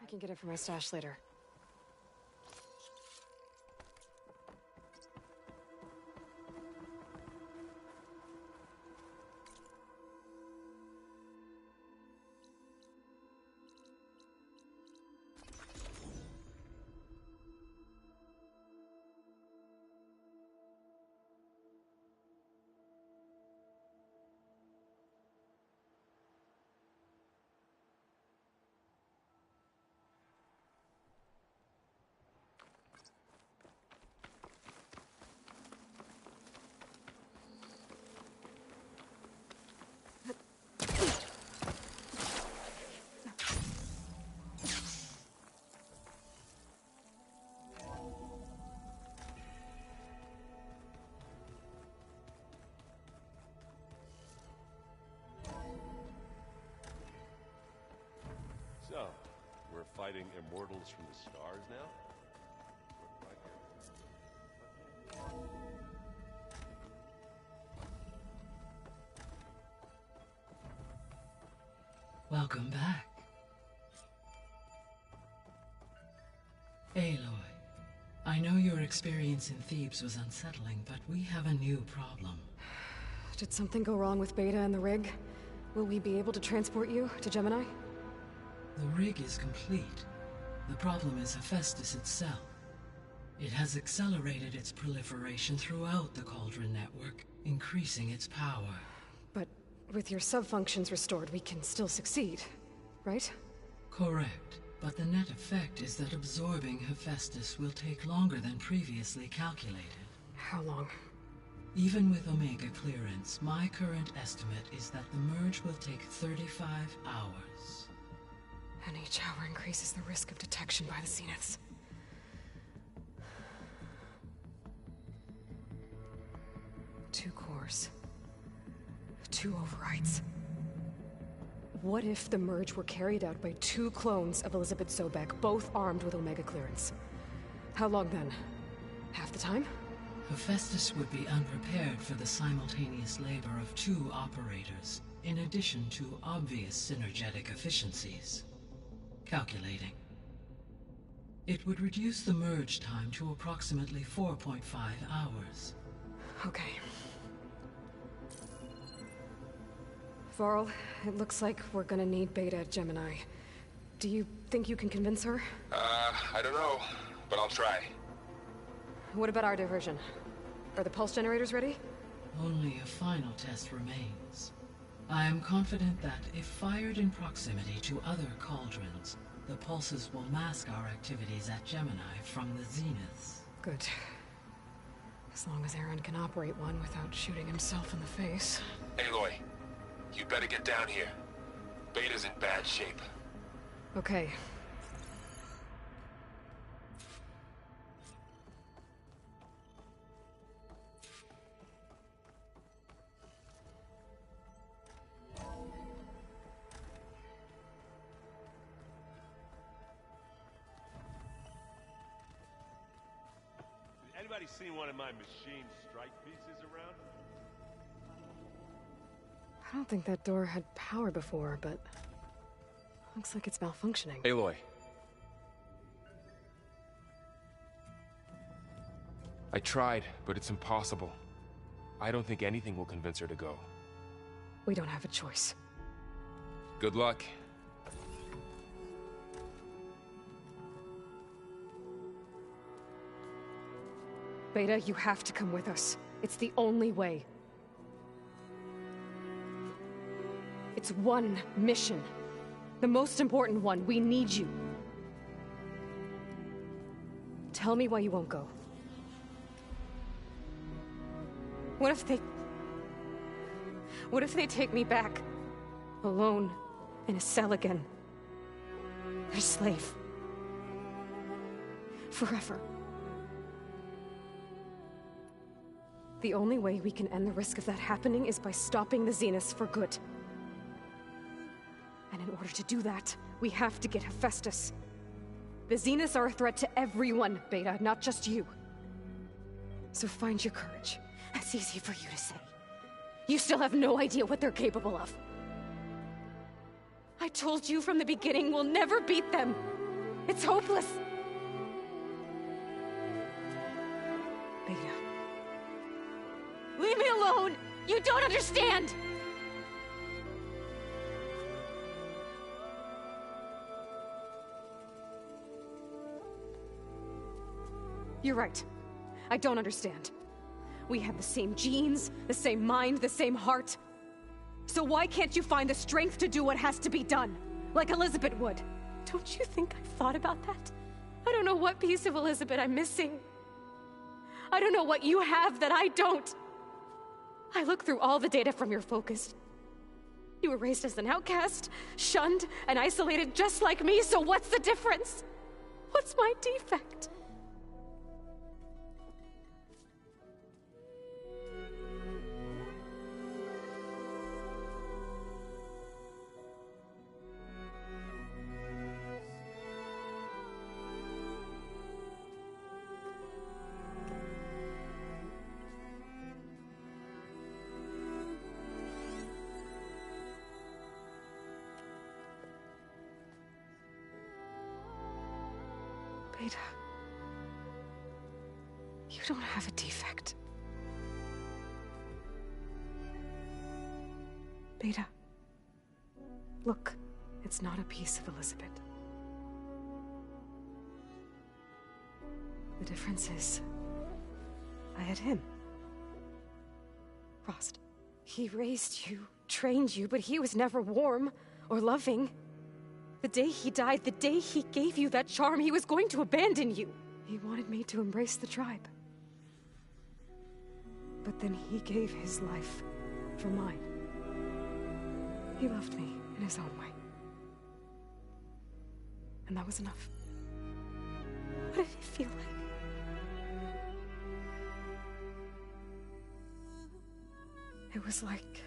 I can get it from my stash later. So, we're fighting immortals from the stars now? Welcome back. Aloy, I know your experience in Thebes was unsettling, but we have a new problem. Did something go wrong with Beta and the rig? Will we be able to transport you to Gemini? The rig is complete. The problem is Hephaestus itself. It has accelerated its proliferation throughout the Cauldron network, increasing its power. But with your sub-functions restored, we can still succeed, right? Correct. But the net effect is that absorbing Hephaestus will take longer than previously calculated. How long? Even with Omega clearance, my current estimate is that the merge will take 35 hours. And each hour increases the risk of detection by the Zeniths. Two cores. Two overrides. What if the merge were carried out by two clones of Elizabeth Sobek, both armed with Omega clearance? How long then? Half the time? Hephaestus would be unprepared for the simultaneous labor of two operators, in addition to obvious synergetic efficiencies. Calculating. It would reduce the merge time to approximately 4.5 hours. Okay. Varl, it looks like we're gonna need Beta at Gemini. Do you think you can convince her? I don't know, but I'll try. What about our diversion? Are the pulse generators ready? Only a final test remains. I am confident that if fired in proximity to other cauldrons, the pulses will mask our activities at Gemini from the Zeniths. Good. As long as Aaron can operate one without shooting himself in the face. Aloy, you better get down here. Beta's in bad shape. Okay. Anybody seen one of my machine strike pieces around? I don't think that door had power before, but looks like it's malfunctioning. Aloy. I tried, but it's impossible. I don't think anything will convince her to go. We don't have a choice. Good luck. Beta, you have to come with us. It's the only way. It's one mission. The most important one. We need you. Tell me why you won't go. What if they take me back? Alone, in a cell again. Their slave. Forever. The only way we can end the risk of that happening is by stopping the Zeniths for good. And in order to do that, we have to get Hephaestus. The Zeniths are a threat to everyone, Beta, not just you. So find your courage. That's easy for you to say. You still have no idea what they're capable of. I told you from the beginning we'll never beat them. It's hopeless. Beta. Leave me alone! You don't understand! You're right. I don't understand. We have the same genes, the same mind, the same heart. So why can't you find the strength to do what has to be done? Like Elizabeth would. Don't you think I've thought about that? I don't know what piece of Elizabeth I'm missing. I don't know what you have that I don't. I look through all the data from your focus. You were raised as an outcast, shunned, and isolated just like me, so what's the difference? What's my defect? Beta. don't have a defect. Beta. Look, it's not a piece of Elizabeth. The difference is, I had him. Frost. He raised you, trained you, but he was never warm or loving. The day he died, the day he gave you that charm, he was going to abandon you. He wanted me to embrace the tribe. But then he gave his life for mine. He loved me in his own way. And that was enough. What did it feel like? It was like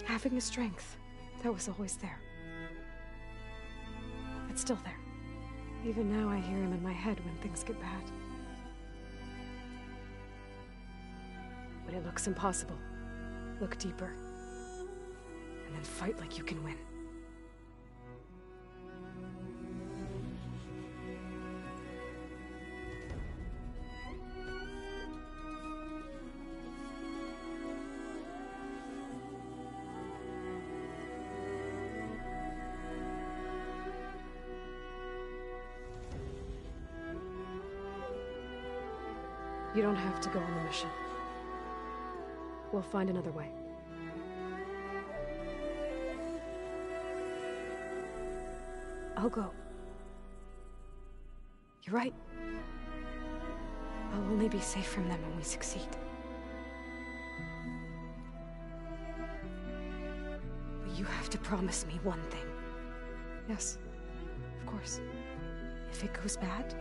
having a strength that was always there. It's still there. Even now I hear him in my head when things get bad. When it looks impossible, look deeper. And then fight like you can win. You don't have to go on the mission. We'll find another way. I'll go. You're right. I'll only be safe from them when we succeed. But you have to promise me one thing. Yes, of course. If it goes bad,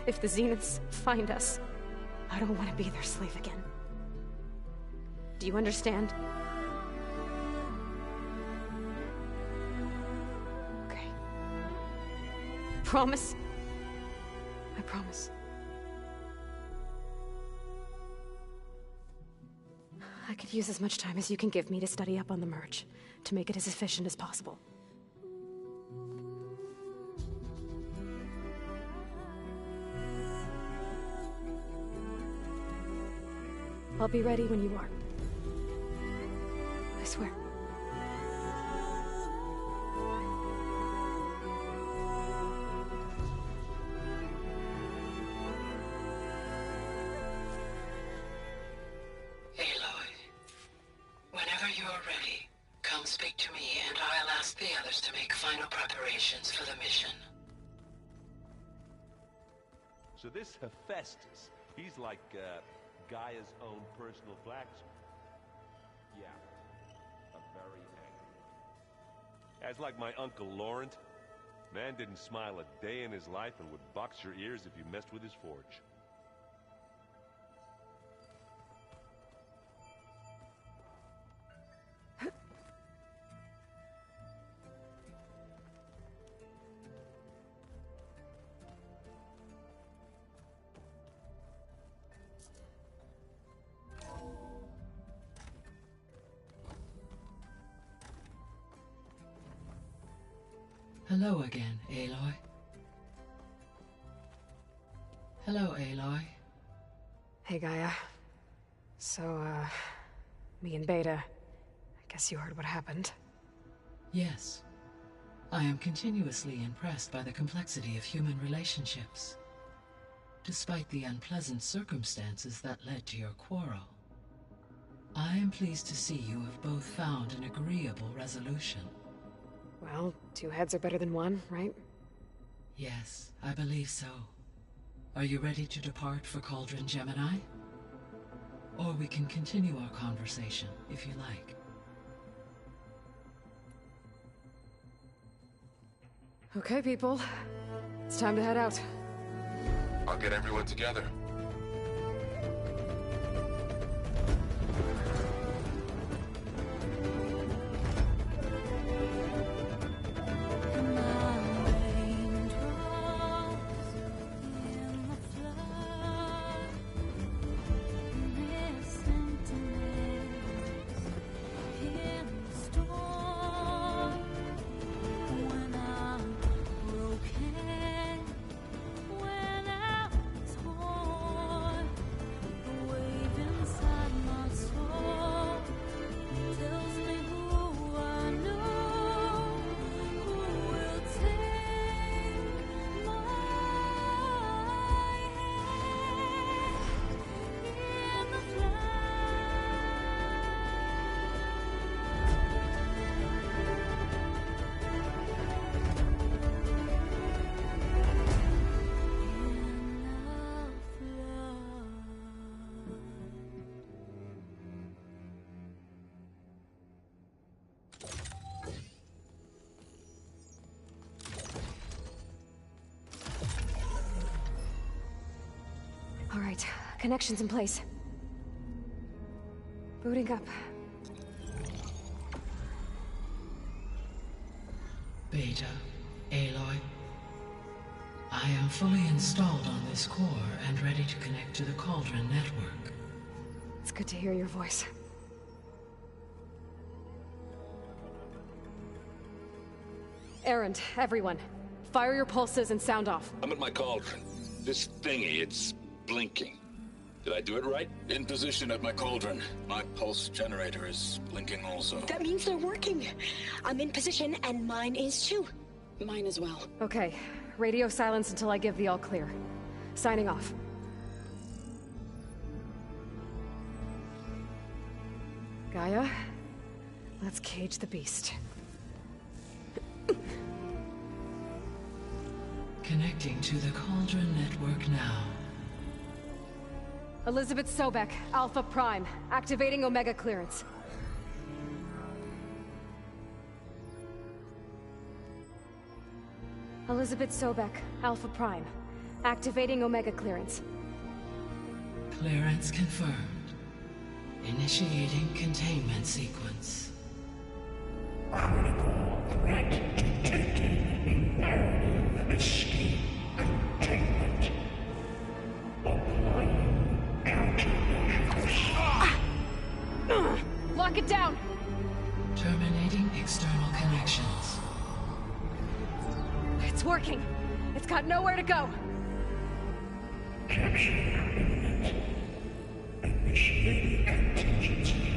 if the Zeniths find us, I don't want to be their slave again. Do you understand? Okay. Promise? I promise. I could use as much time as you can give me to study up on the merge, to make it as efficient as possible. I'll be ready when you are. I swear. Aloy, whenever you're ready, come speak to me and I'll ask the others to make final preparations for the mission. So this Hephaestus, he's like, Gaia's own personal blacksmith. Yeah, I'm very angry. As like my Uncle Laurent, man didn't smile a day in his life and would box your ears if you messed with his forge. Hello again, Aloy. Hello, Aloy. Hey, Gaia. So, me and Beta, I guess you heard what happened. Yes. I am continuously impressed by the complexity of human relationships. Despite the unpleasant circumstances that led to your quarrel, I am pleased to see you have both found an agreeable resolution. Well, two heads are better than one, right? Yes, I believe so. Are you ready to depart for Cauldron Gemini? Or we can continue our conversation, if you like. Okay, people. It's time to head out. I'll get everyone together. When I'm broken, when Connection's in place. Booting up. Beta, Aloy. I am fully installed on this core and ready to connect to the Cauldron network. It's good to hear your voice. Errand, everyone. Fire your pulses and sound off. I'm at my cauldron. This thingy, it's blinking. Did I do it right? In position at my cauldron. My pulse generator is blinking also. That means they're working. I'm in position, and mine is too. Mine as well. Okay. Radio silence until I give the all clear. Signing off. Gaia, let's cage the beast. Connecting to the Cauldron network now. Elizabeth Sobek, Alpha Prime, activating Omega clearance. Elizabeth Sobek, Alpha Prime, activating Omega clearance. Clearance confirmed. Initiating containment sequence. Critical threat detected. Imperative escape containment. Applying countermeasures. Lock it down! Terminating external connections. It's working. It's got nowhere to go. Capture imminent. Initiating contingency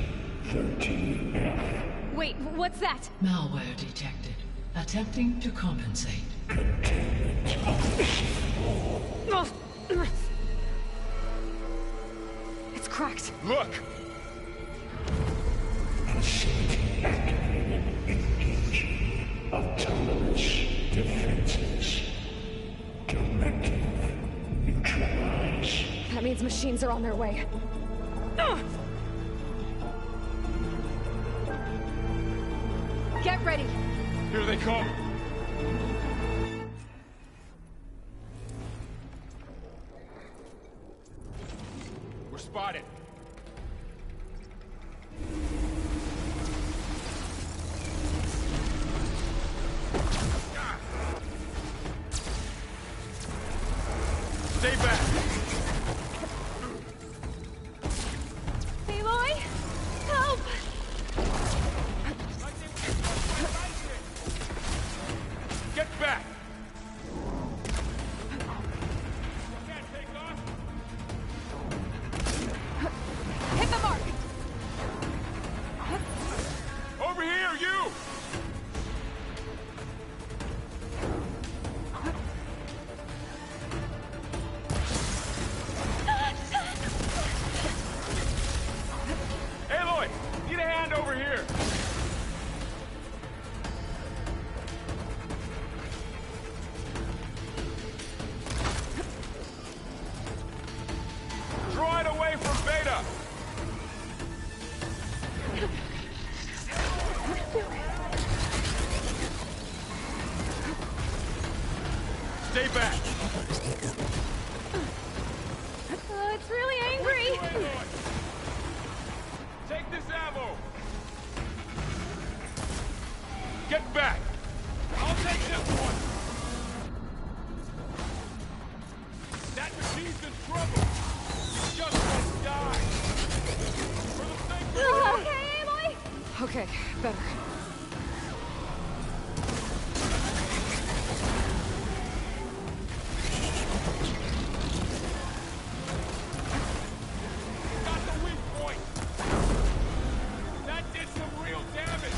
13F. Wait, what's that? Malware detected. Attempting to compensate. Containment It's cracked. Look! Facility activated. Engaging autonomous defenses. Directive neutralize. That means machines are on their way. Get ready! Here they come! We're spotted. Stay back! Aloy! Help! Get back! Hit the mark! Over here, you! Aloy! Need a hand over here! Draw it away from Beta! Stay back! It's really angry! Take this ammo! Get back! I'll take this one! That machine's in trouble! It just won't die! For the sake of it! Okay, Aloy? Okay, better. Got the weak point! That did some real damage!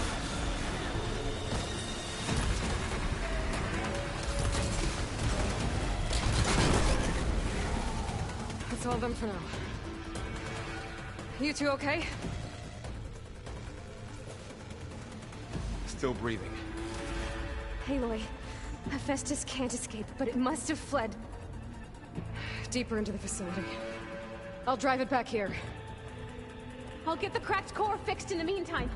That's all of them for now. You two okay? Still breathing. Aloy, Hephaestus can't escape, but it must have fled deeper into the facility. I'll drive it back here. I'll get the cracked core fixed in the meantime.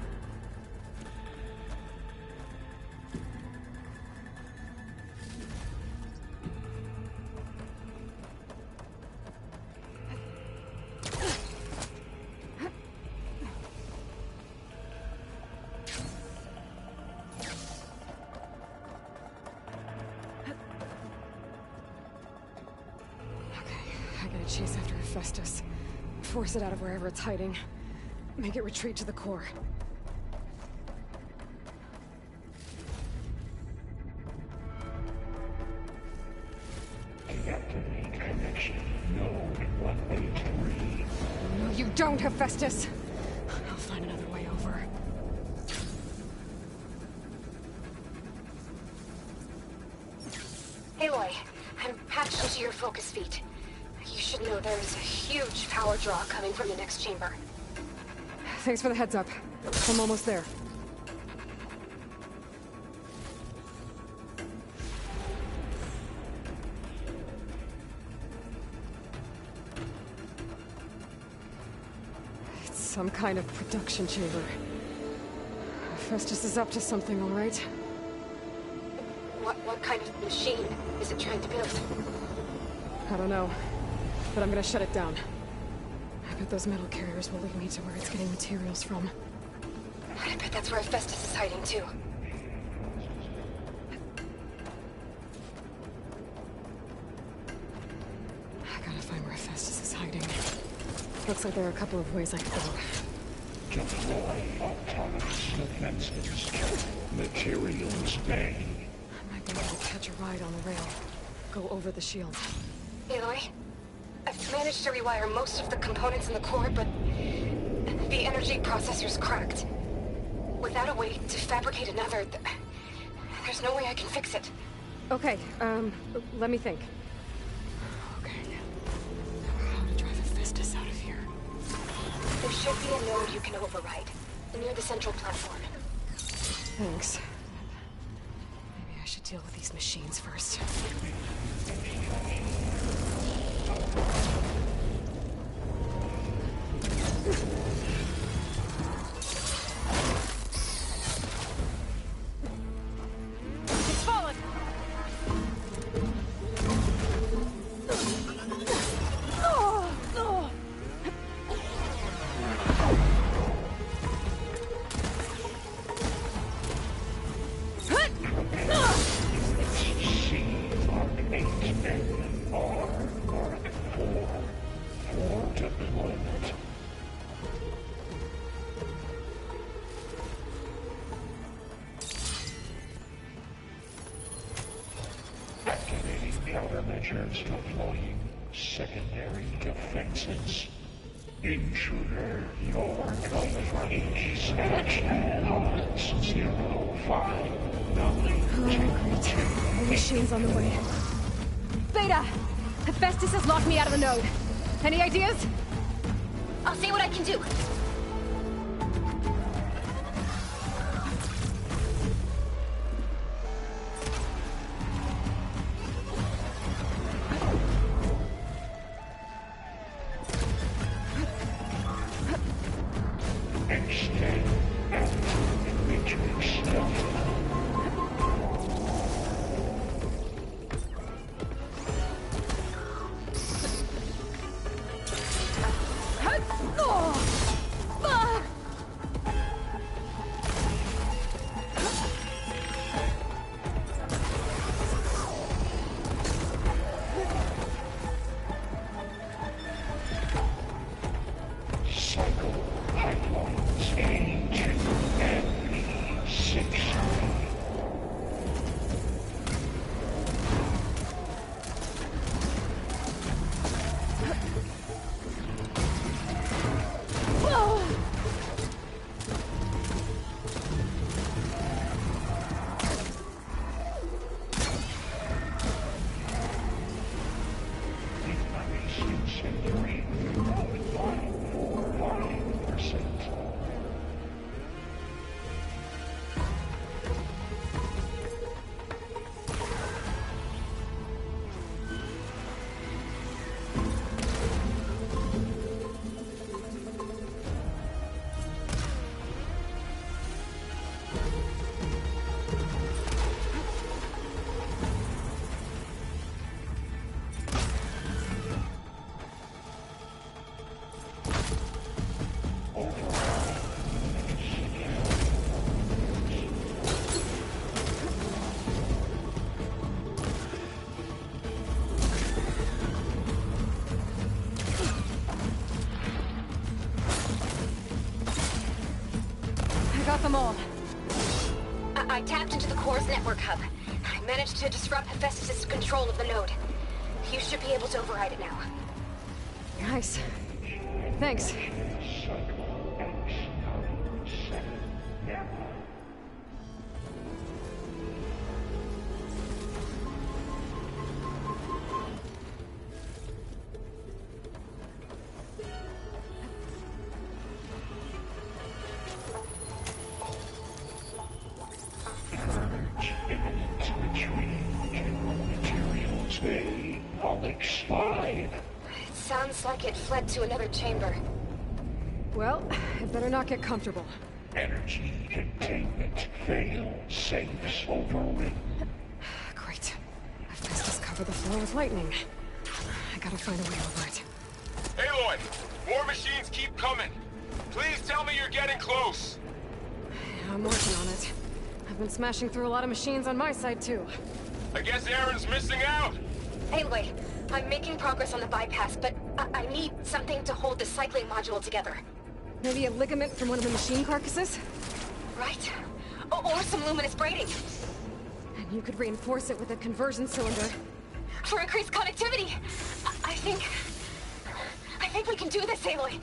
Chase after Hephaestus. Force it out of wherever it's hiding. Make it retreat to the core. Deactivate connection. Node 183. No, you don't, Hephaestus! I'll find another way over. Aloy, I'm patched into your focus feed. You should know there's a huge power draw coming from the next chamber. Thanks for the heads up. I'm almost there. It's some kind of production chamber. Festus is up to something, all right? What kind of machine is it trying to build? I don't know, but I'm gonna shut it down. I bet those metal carriers will lead me to where it's getting materials from. I bet that's where Festus is hiding, too. I gotta find where Festus is hiding. Looks like there are a couple of ways I could go. Deploy autonomous defenses. Materials Bay. I might be able to catch a ride on the rail. Go over the shield. Aloy, I've managed to rewire most of the components in the core, but the energy processor's cracked. Without a way to fabricate another, there's no way I can fix it. Okay, let me think. Okay. How to drive Hephaestus out of here. There should be a node you can override, near the central platform. Thanks. Maybe I should deal with these machines first. It's fallen! Activating countermeasures deploying secondary defenses. Intruder, your coverage is at odds 059. The machine's on the way. Beta! Hephaestus has locked me out of the node. Any ideas? I'll see what I can do. them all. I tapped into the core's network hub. I managed to disrupt Hephaestus' control of the node. You should be able to override it now. Nice. Thanks. It sounds like it fled to another chamber. Well, it better not get comfortable. Energy containment failed. Safes overridden. Great. Hephaestus covered the floor with lightning. I gotta find a way over it. Aloy! More machines keep coming! Please tell me you're getting close! I'm working on it. I've been smashing through a lot of machines on my side, too. I guess Aaron's missing out! Aloy, I'm making progress on the bypass, but I need something to hold the cycling module together. Maybe a ligament from one of the machine carcasses? Right. Or some luminous braiding. And you could reinforce it with a conversion cylinder. For increased connectivity! I think we can do this, Aloy.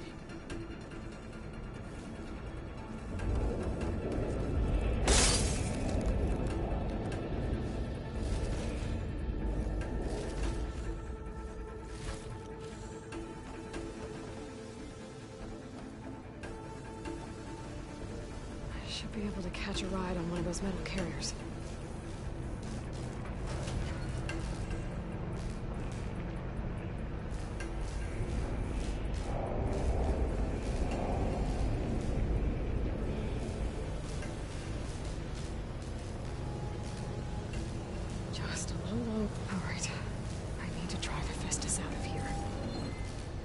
Should be able to catch a ride on one of those metal carriers. Just a little low. All right. I need to drive Hephaestus out of here.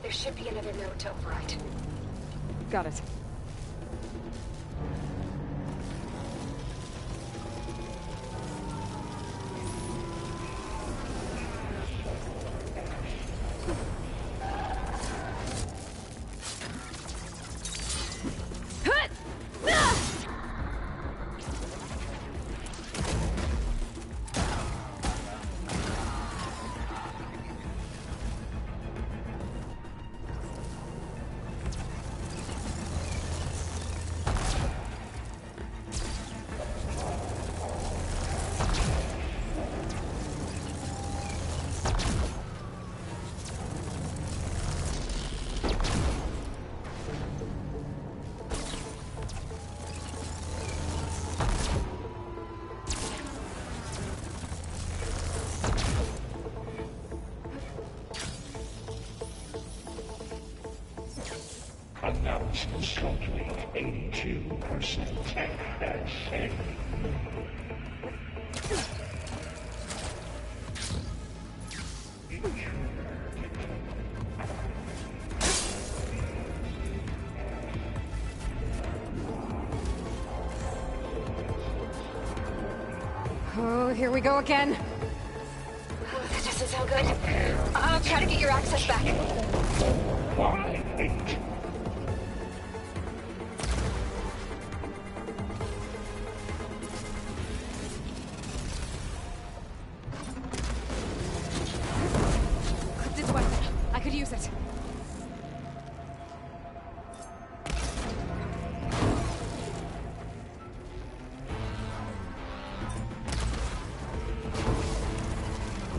There should be another node to override. Got it. Announcement slot rate 82% FSA. Oh, here we go again. Oh, that doesn't sound good. I'll try to get your access back. 5, 8. Clipped its weapon. I could use it.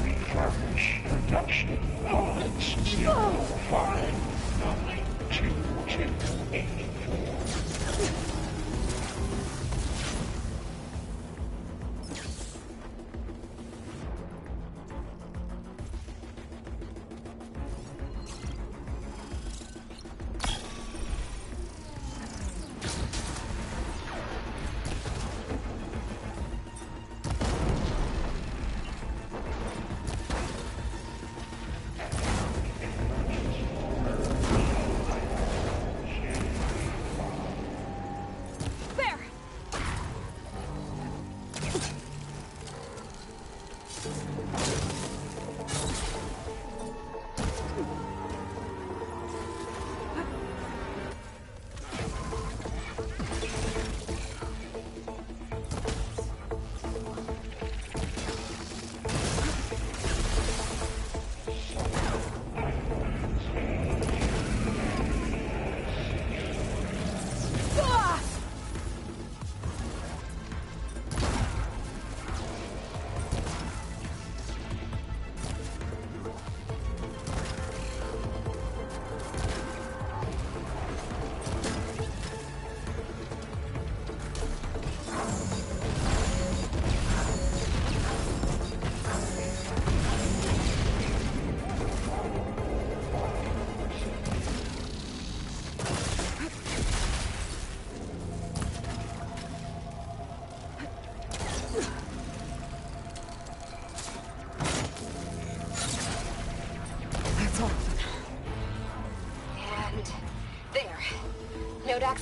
Refurbish production pods 059284.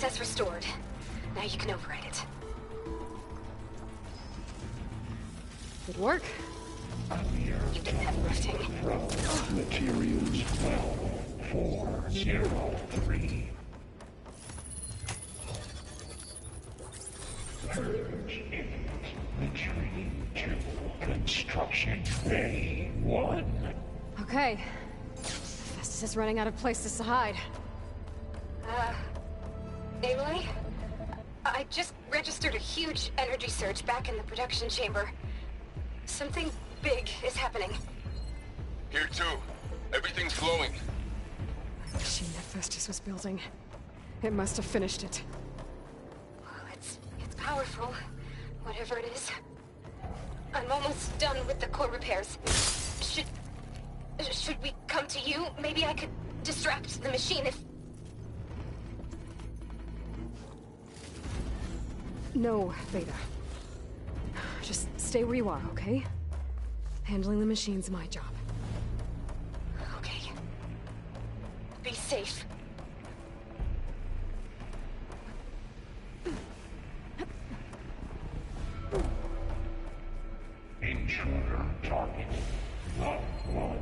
Access restored. Now you can override it. Good work. You didn't have lifting. Materials well 403. Purge imminent. Retreating to construction bay 1. Okay. Festus is running out of places to hide. Aloy? I just registered a huge energy surge back in the production chamber. Something big is happening. Here too. Everything's glowing. The machine that Festus was building. It must have finished it. It's powerful, whatever it is. I'm almost done with the core repairs. Should we come to you? Maybe I could distract the machine if... No, Beta. Just stay where you are, okay? Handling the machine's my job. Okay. Be safe. Intruder target. Lot 1.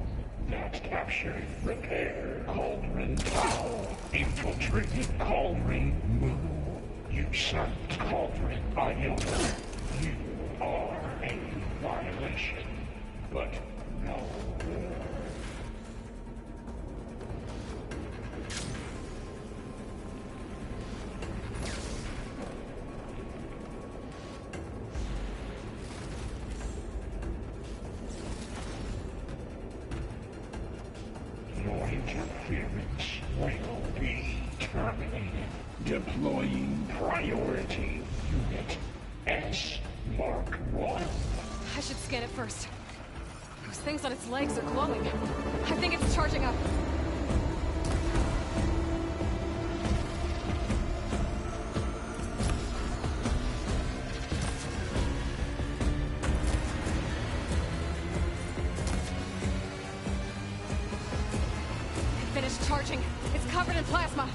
Not captured. Repair. Cauldron Tower. Infiltrated Cauldron Moon. Usurped Cauldron Iota. You are a violation, but no more. Your interference will be terminated. Deploying priority unit S Mark 1. I should scan it first. Those things on its legs are glowing. I think it's charging up. It finished charging. It's covered in plasma.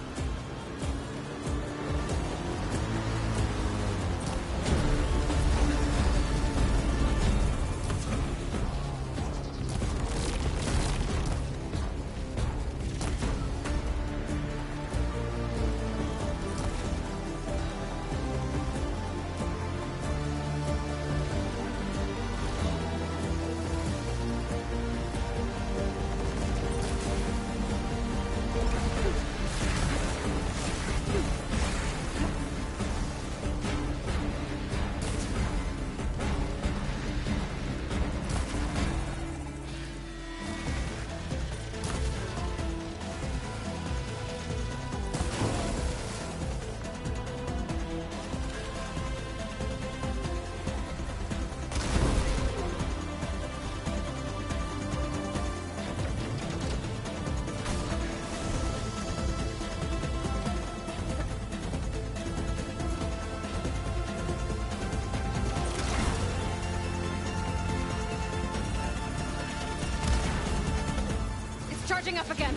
Charging up again.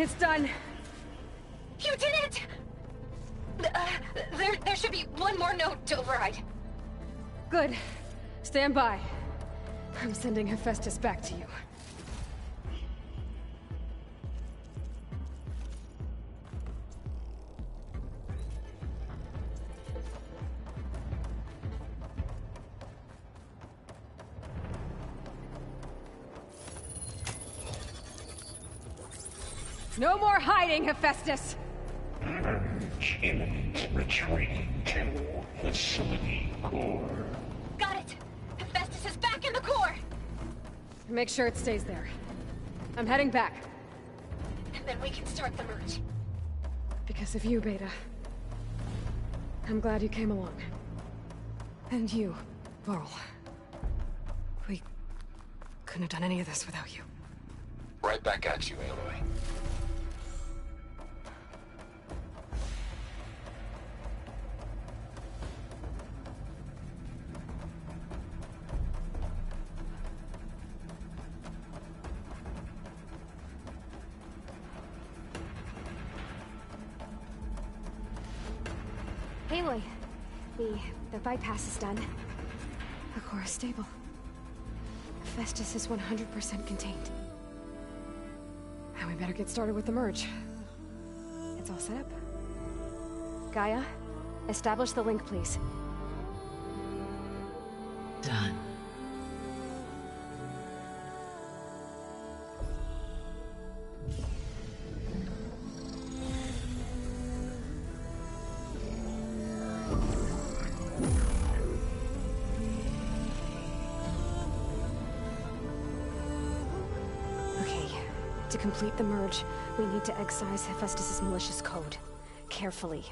It's done. You did it! There should be one more note to override. Good. Stand by. I'm sending Hephaestus back to you. No more hiding, Hephaestus! Urge imminent retreat to facility core. Got it! Hephaestus is back in the core! Make sure it stays there. I'm heading back. And then we can start the merge. Because of you, Beta. I'm glad you came along. And you, Varl. We couldn't have done any of this without you. Right back at you, Aloy. Aloy, the bypass is done. The core is stable. Hephaestus is 100% contained. Now we better get started with the merge. It's all set up. Gaia, establish the link, please. Done. To complete the merge, we need to excise Hephaestus' malicious code. Carefully.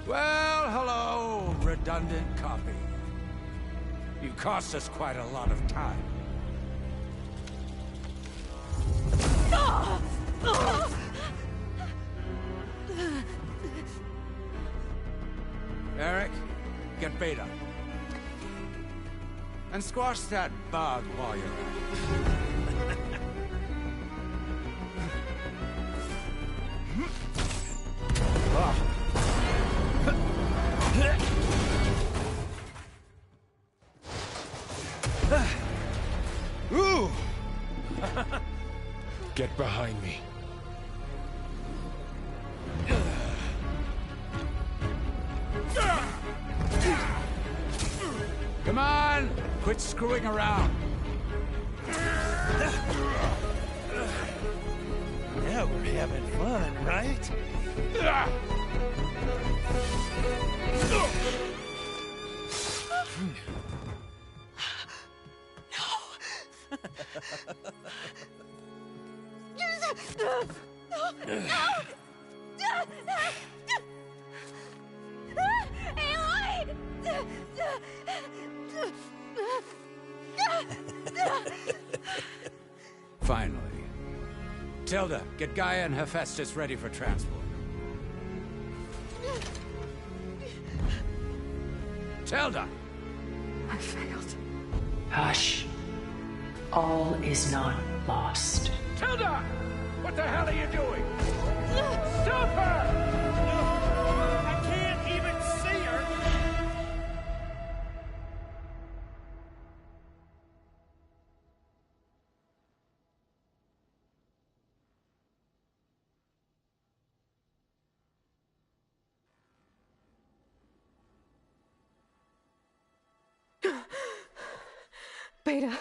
Well, hello, redundant copy. You cost us quite a lot of time. Eric, get Beta. And squash that bug while you're at it. Ooh! Get behind me. Come on! Quit screwing around. Now we're having fun, right? Finally. Tilda, get Gaia and Hephaestus ready for transport. Tilda! I failed. Hush. All is not lost. Tilda! What the hell are you doing? Stop her! I can't even see her! Beta.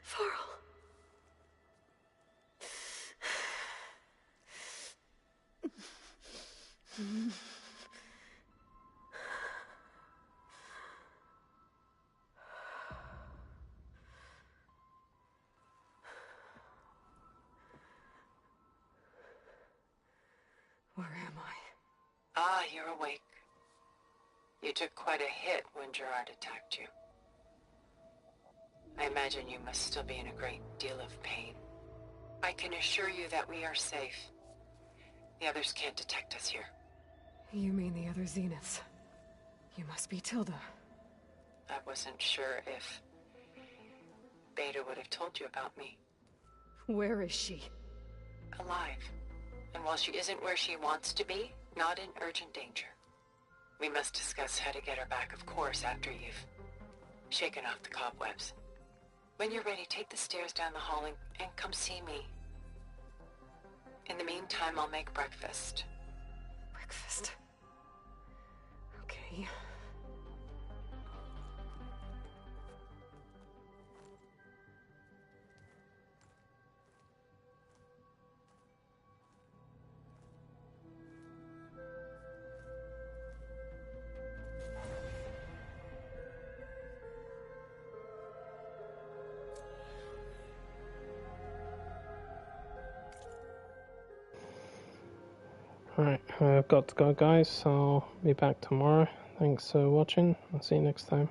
Farrell. Where am I? Ah, you're awake. You took quite a hit when Gerard attacked you. I imagine you must still be in a great deal of pain. I can assure you that we are safe. The others can't detect us here. You mean the other Zeniths? You must be Tilda. I wasn't sure if Beta would have told you about me. Where is she? Alive. And while she isn't where she wants to be, not in urgent danger. We must discuss how to get her back, of course, after you've shaken off the cobwebs. When you're ready, take the stairs down the hall and come see me. In the meantime, I'll make breakfast. Breakfast? Okay. Alright, I've got to go guys, so I'll be back tomorrow. Thanks for watching, I'll see you next time.